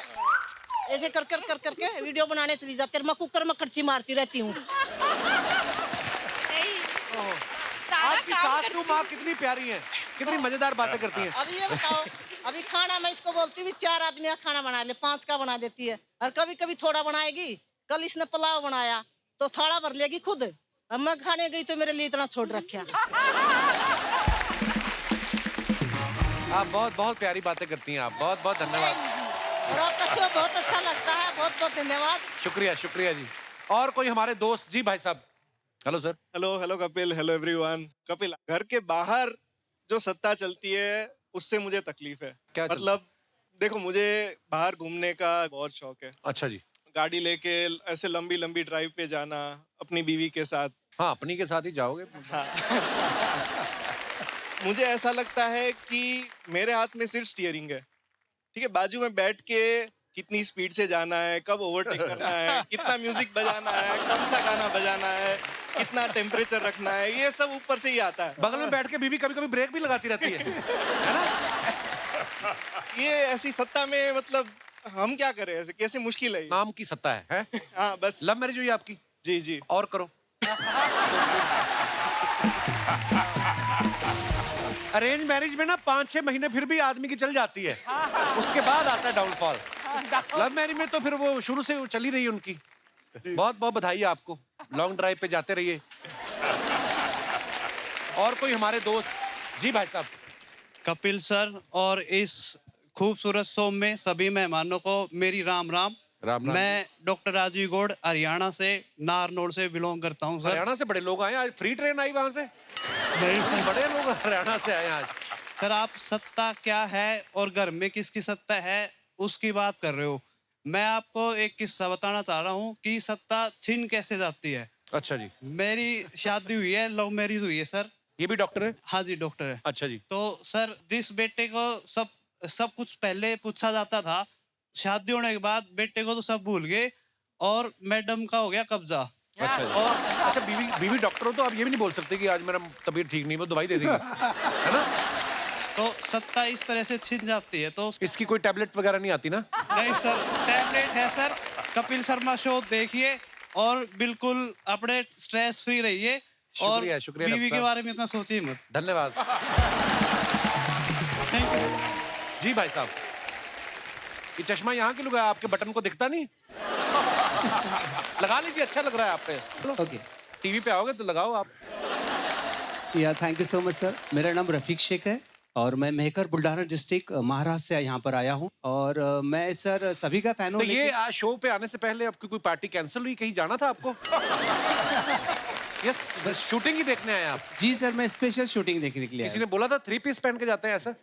ऐसे कर कर कर करके वीडियो बनाने चली जाती है, मैं कुकर में कड़ची मारती रहती हूँ। आपकी सासू माँ कितनी प्यारी हैं, कितनी मजेदार बातें करती हैं। अभी ये बताओ, अभी खाना मैं इसको बोलती हूँ 4 आदमी का खाना बना ले, 5 का बना देती है, और कभी कभी थोड़ा बनाएगी। कल इसने पुलाव बनाया तो थोड़ा भर लेगी खुद, अब मैं खाने गई तो मेरे लिए इतना छोड़ रखा। आप बहुत बहुत प्यारी बातें करती हैं, आप बहुत बहुत धन्यवाद। और आपका शो बहुत अच्छा लगता है, बहुत बहुत धन्यवाद। शुक्रिया शुक्रिया जी। और कोई हमारे दोस्त? जी भाई साहब। Hello sir. Hello hello Kapil, hello everyone. Kapil, घर के बाहर जो सत्ता चलती है उससे मुझे तकलीफ है। क्या मतलब देखो, मुझे बाहर घूमने का बहुत शौक है। अच्छा जी। गाड़ी लेके ऐसे लंबी लंबी ड्राइव पे जाना अपनी बीवी के साथ। हाँ, अपनी के साथ ही जाओगे। हाँ। मुझे ऐसा लगता है कि मेरे हाथ में सिर्फ स्टीयरिंग है, ठीक है, बाजू में बैठ के कितनी स्पीड से जाना है, कब ओवरटेक करना है, कितना म्यूजिक बजाना है, कौन सा गाना बजाना है, कितना टेम्परेचर रखना है, ये सब ऊपर से ही आता है। बगल में बैठ के बीवी कभी कभी ब्रेक भी लगाती रहती है ना? ये ऐसी सत्ता में मतलब हम क्या करें, ऐसे कैसे मुश्किल है। नाम की सत्ता है? हाँ बस। लव मैरिज हुई आपकी? जी जी। और करो। अरेंज मैरिज में ना 5-6 महीने फिर भी आदमी की चल जाती है, उसके बाद आता है डाउनफॉल। लव मैरिज में तो फिर वो शुरू से चली रही उनकी। बहुत बहुत बधाई है आपको, लॉन्ग ड्राइव पे जाते रहिए। और कोई हमारे दोस्त? जी भाई साहब। कपिल सर और इस खूबसूरत शो में सभी मेहमानों को मेरी राम राम। राम राम। मैं डॉक्टर राजीव गौड़ हरियाणा से नारनौल से बिलोंग करता हूँ सर। हरियाणा से बड़े लोग आए आज, फ्री ट्रेन आई वहां से? नहीं, बड़े लोग हरियाणा से आए आज। सर आप सत्ता क्या है और घर में किसकी सत्ता है उसकी बात कर रहे हो। मैं आपको एक किस्सा बताना चाह रहा हूँ कि सत्ता छीन कैसे जाती है। अच्छा जी। मेरी शादी हुई है, लव मैरिज हुई है सर। ये भी डॉक्टर है? हाँ जी डॉक्टर है। अच्छा जी। तो सर जिस बेटे को सब कुछ पहले पूछा जाता था, शादी होने के बाद बेटे को तो सब भूल गए और मैडम का हो गया कब्जा। अच्छा जी। और अच्छा, बीवी डॉक्टर हो तो आप ये भी नहीं बोल सकते कि आज मेरा तबीयत ठीक नहीं, वो दवाई दे देगी, है ना? तो सत्ता इस तरह से छिन जाती है। तो इसकी कोई टैबलेट वगैरह नहीं आती ना? नहीं सर, टैबलेट है सर। कपिल शर्मा शो देखिए और बिल्कुल अपने स्ट्रेस फ्री रहिए और शुक्रिया शुक्रिया बीवी डॉक्टर के साहब। बारे में इतना सोचिए मत। धन्यवाद। Thank you. जी भाई साहब, ये चश्मा यहाँ क्यों लगाया? आपके बटन को दिखता नहीं? लगा लीजिए, अच्छा लग रहा है आप पे। ओके, टीवी पे आओगे तो लगाओ आप। या thank you so much sir. मेरा नाम रफीक शेख है और मैं मेहकर बुल्ढाना डिस्ट्रिक्ट महाराष्ट्र से यहाँ पर आया हूँ और मैं सर सभी का फैन हूँ। तो ये आज शो पे आने से पहले आपकी कोई पार्टी कैंसिल हुई, कहीं जाना था आपको? यस, बस शूटिंग ही देखने आए आप? जी सर, मैं स्पेशल शूटिंग देखने के लिए किसी ने बोला था 3 पीस पहन के जाते हैं ऐसा?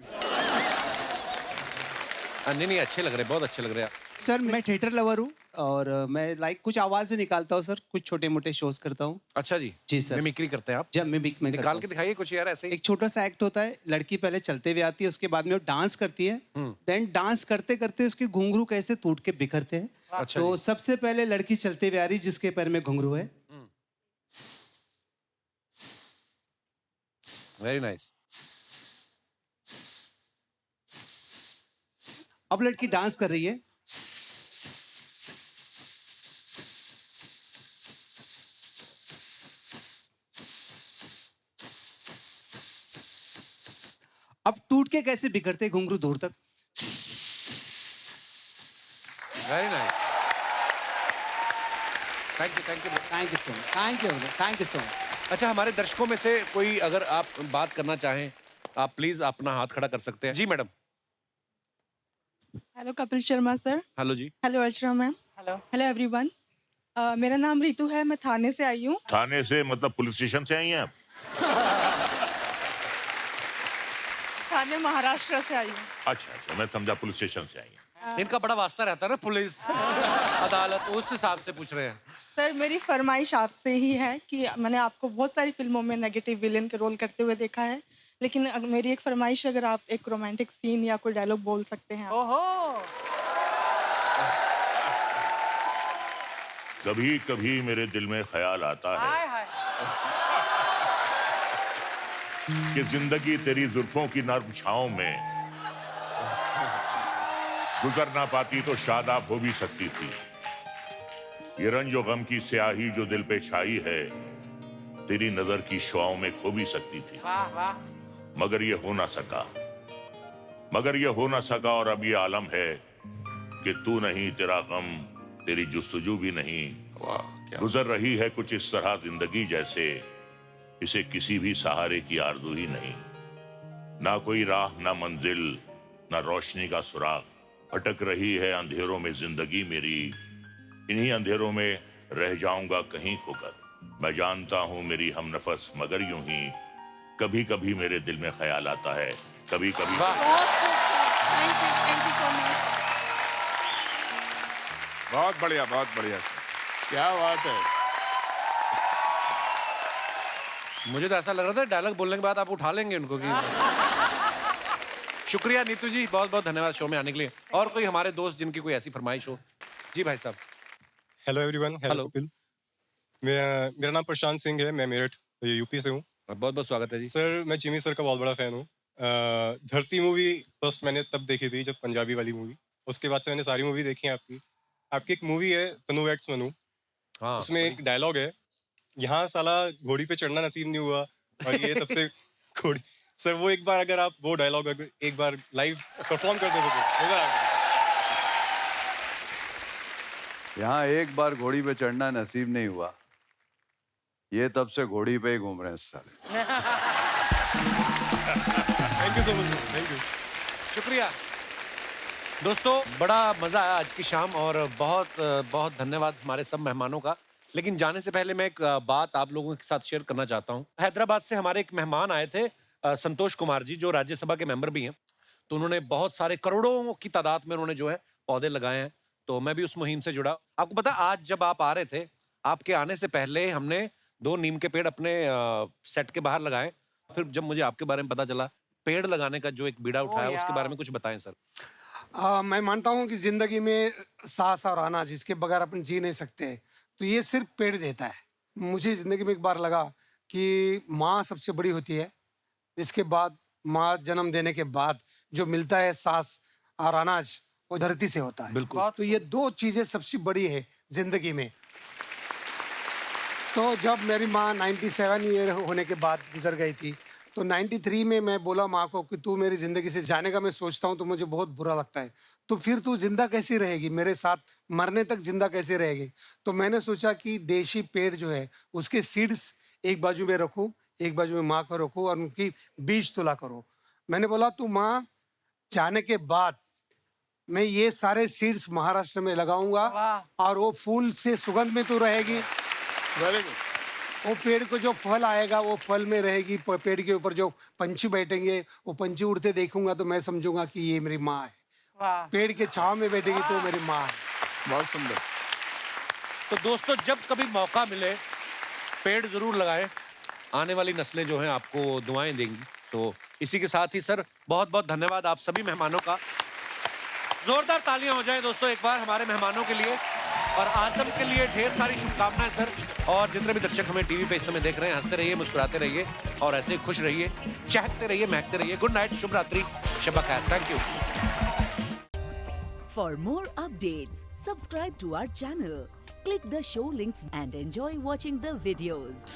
नहीं, अच्छे लग रहे, बहुत अच्छे लग रहे हैं। सर मैं थिएटर लवर हूँ और मैं कुछ आवाज़ें निकालता हूँ सर, कुछ छोटे मोटे शोज करता हूँ। अच्छा जी। जी सर। मिमिक्री करते हैं आप? जब मैं निकाल के दिखाइए कुछ यार ऐसे ही। एक छोटा सा एक्ट होता है, लड़की पहले चलते हुए आती है, उसके बाद में वो डांस करती है, देन डांस करते करते उसके घुंघरू कैसे टूट के बिखरते हैं। अच्छा तो सबसे पहले लड़की चलते हुए आ रही जिसके पैर में घुंघरू है। Very nice. अब लड़की डांस कर रही है। अब टूट के कैसे बिखरते घुंघरू दूर तक। Very nice. Thank you thank you thank you so much, thank you, thank you so much. अच्छा, हमारे दर्शकों में से कोई अगर आप बात करना चाहें, आप प्लीज अपना हाथ खड़ा कर सकते हैं। जी madam. Hello Kapil Sharma sir. Hello जी। Hello Archana ma'am. Hello everyone. मेरा नाम रितु है, मैं थाने से आई हूँ। थाने से मतलब पुलिस स्टेशन से आई हैं आप? मैं महाराष्ट्र से आई हूँ। अच्छा, मैं समझा पुलिस स्टेशन से आई हैं। इनका बड़ा वास्ता रहता है ना पुलिस अदालत, उस हिसाब से पूछ रहे हैं। सर मेरी फरमाइश आपसे ही है कि मैंने आपको बहुत सारी फिल्मों में नेगेटिव विलेन के रोल करते हुए देखा है, लेकिन मेरी एक फरमाइश, अगर आप एक रोमांटिक सीन या कोई डायलॉग बोल सकते हैं। ओहो। कभी कभी मेरे दिल में ख्याल आता है कि जिंदगी तेरी जुल्फों की नर्म छांव में गुजर ना पाती तो शादाब हो भी सकती थी। ये रंजो गम की स्याही जो दिल पे छाई है, तेरी नजर की शुआओं में खो भी सकती थी। वाह वाह। मगर ये हो ना सका, और अब ये आलम है कि तू नहीं, तेरा गम, तेरी जुस्तजू भी नहीं। गुजर रही है कुछ इस तरह जिंदगी जैसे इसे किसी भी सहारे की आरज़ू ही नहीं। ना कोई राह, ना मंजिल, ना रोशनी का सुराग, भटक रही है अंधेरों में जिंदगी मेरी। इन्हीं अंधेरों में रह जाऊंगा कहीं खोकर। मैं जानता हूँ मेरी हमनफस, मगर यूं ही कभी कभी मेरे दिल में ख्याल आता है, कभी कभी। बहुत बढ़िया, बहुत बढ़िया। क्या बात है। मुझे तो ऐसा लग रहा था डायलॉग बोलने के बाद आप उठा लेंगे उनको कि शुक्रिया नीतू जी, बहुत बहुत धन्यवाद शो में आने के लिए। और कोई हमारे दोस्त जिनकी कोई ऐसी फरमाइश हो? जी भाई साहब। Hello everyone. हेलो कपिल। मेरा नाम प्रशांत सिंह है, मैं मेरठ यूपी से हूँ। बहुत बहुत स्वागत है जी। सर मैं जिमी सर का बहुत बड़ा फैन हूँ। धरती मूवी फर्स्ट मैंने तब देखी थी जब पंजाबी वाली मूवी, उसके बाद से मैंने सारी मूवी देखी है आपकी। आपकी एक मूवी है तनु एक्स मनु, हाँ, उसमें एक डायलॉग है, यहाँ साला घोड़ी पे चढ़ना नसीब नहीं हुआ और ये तब से घोड़ी। सर वो एक बार अगर आप वो डायलॉग अगर एक बार लाइव परफॉर्म कर दो तो मजा आ गया। यहाँ एक बार घोड़ी पे चढ़ना नसीब नहीं हुआ, ये तब से घोड़ी पे ही घूम रहे हैं साले। Thank you so much, thank you. शुक्रिया दोस्तों, बड़ा मजा आया आज की शाम और बहुत बहुत धन्यवाद हमारे सब मेहमानों का। लेकिन जाने से पहले मैं एक बात आप लोगों के साथ शेयर करना चाहता हूँ। हैदराबाद से हमारे एक मेहमान आए थे, संतोष कुमार जी, जो राज्यसभा के मेंबर भी हैं। तो उन्होंने बहुत सारे करोड़ों की तादाद में उन्होंने जो है पौधे लगाए हैं, तो मैं भी उस मुहिम से जुड़ा। आपको पता, आज जब आप आ रहे थे, आपके आने से पहले हमने 2 नीम के पेड़ अपने सेट के बाहर लगाए। फिर जब मुझे आपके बारे में पता चला, पेड़ लगाने का जो एक बीड़ा उठाया, उसके बारे में कुछ बताएं सर। मैं मानता हूँ कि जिंदगी में सांस और अनाज, जिसके बगैर अपन जी नहीं सकते, तो ये सिर्फ पेड़ देता है। मुझे जिंदगी में एक बार लगा कि माँ सबसे बड़ी होती है, इसके बाद माँ जन्म देने के बाद जो मिलता है सांस और अनाज, वो धरती से होता है। बिल्कुल। तो ये 2 चीजें सबसे बड़ी है जिंदगी में। तो जब मेरी माँ 97 ईयर होने के बाद गुजर गई थी, तो 93 में मैं बोला माँ को कि तू मेरी ज़िंदगी से जाने का मैं सोचता हूँ तो मुझे बहुत बुरा लगता है, तो फिर तू जिंदा कैसी रहेगी, मेरे साथ मरने तक जिंदा कैसे रहेगी। तो मैंने सोचा कि देशी पेड़ जो है उसके सीड्स एक बाजू में रखूँ, एक बाजू में माँ को रखूँ और उनकी बीज तुला करो। मैंने बोला तू माँ जाने के बाद मैं ये सारे सीड्स महाराष्ट्र में लगाऊंगा और वो फूल से सुगंध में तू रहेगी। Very good. वो पेड़ को जो फल आएगा वो फल में रहेगी, पेड़ के ऊपर जो पंछी बैठेंगे वो पंछी उड़ते देखूंगा तो मैं समझूंगा कि ये मेरी माँ है। पेड़ के छांव में बैठेगी तो मेरी माँ है। बहुत सुंदर। तो दोस्तों, जब कभी मौका मिले पेड़ जरूर लगाएं, आने वाली नस्लें जो हैं आपको दुआएं देंगी। तो इसी के साथ ही सर बहुत बहुत धन्यवाद आप सभी मेहमानों का। जोरदार तालियां हो जाएं दोस्तों एक बार हमारे मेहमानों के लिए, और आजम के लिए ढेर सारी शुभकामनाएं सर। और जितने भी दर्शक हमें टीवी पे इस समय देख रहे हैं, हंसते रहिए, मुस्कुराते रहिए और ऐसे ही खुश रहिए, चहकते रहिए, महकते रहिए। गुड नाइट, शुभ रात्रि, शब खैर। Thank you. For more updates, subscribe to our channel, click the show links and enjoy watching the videos.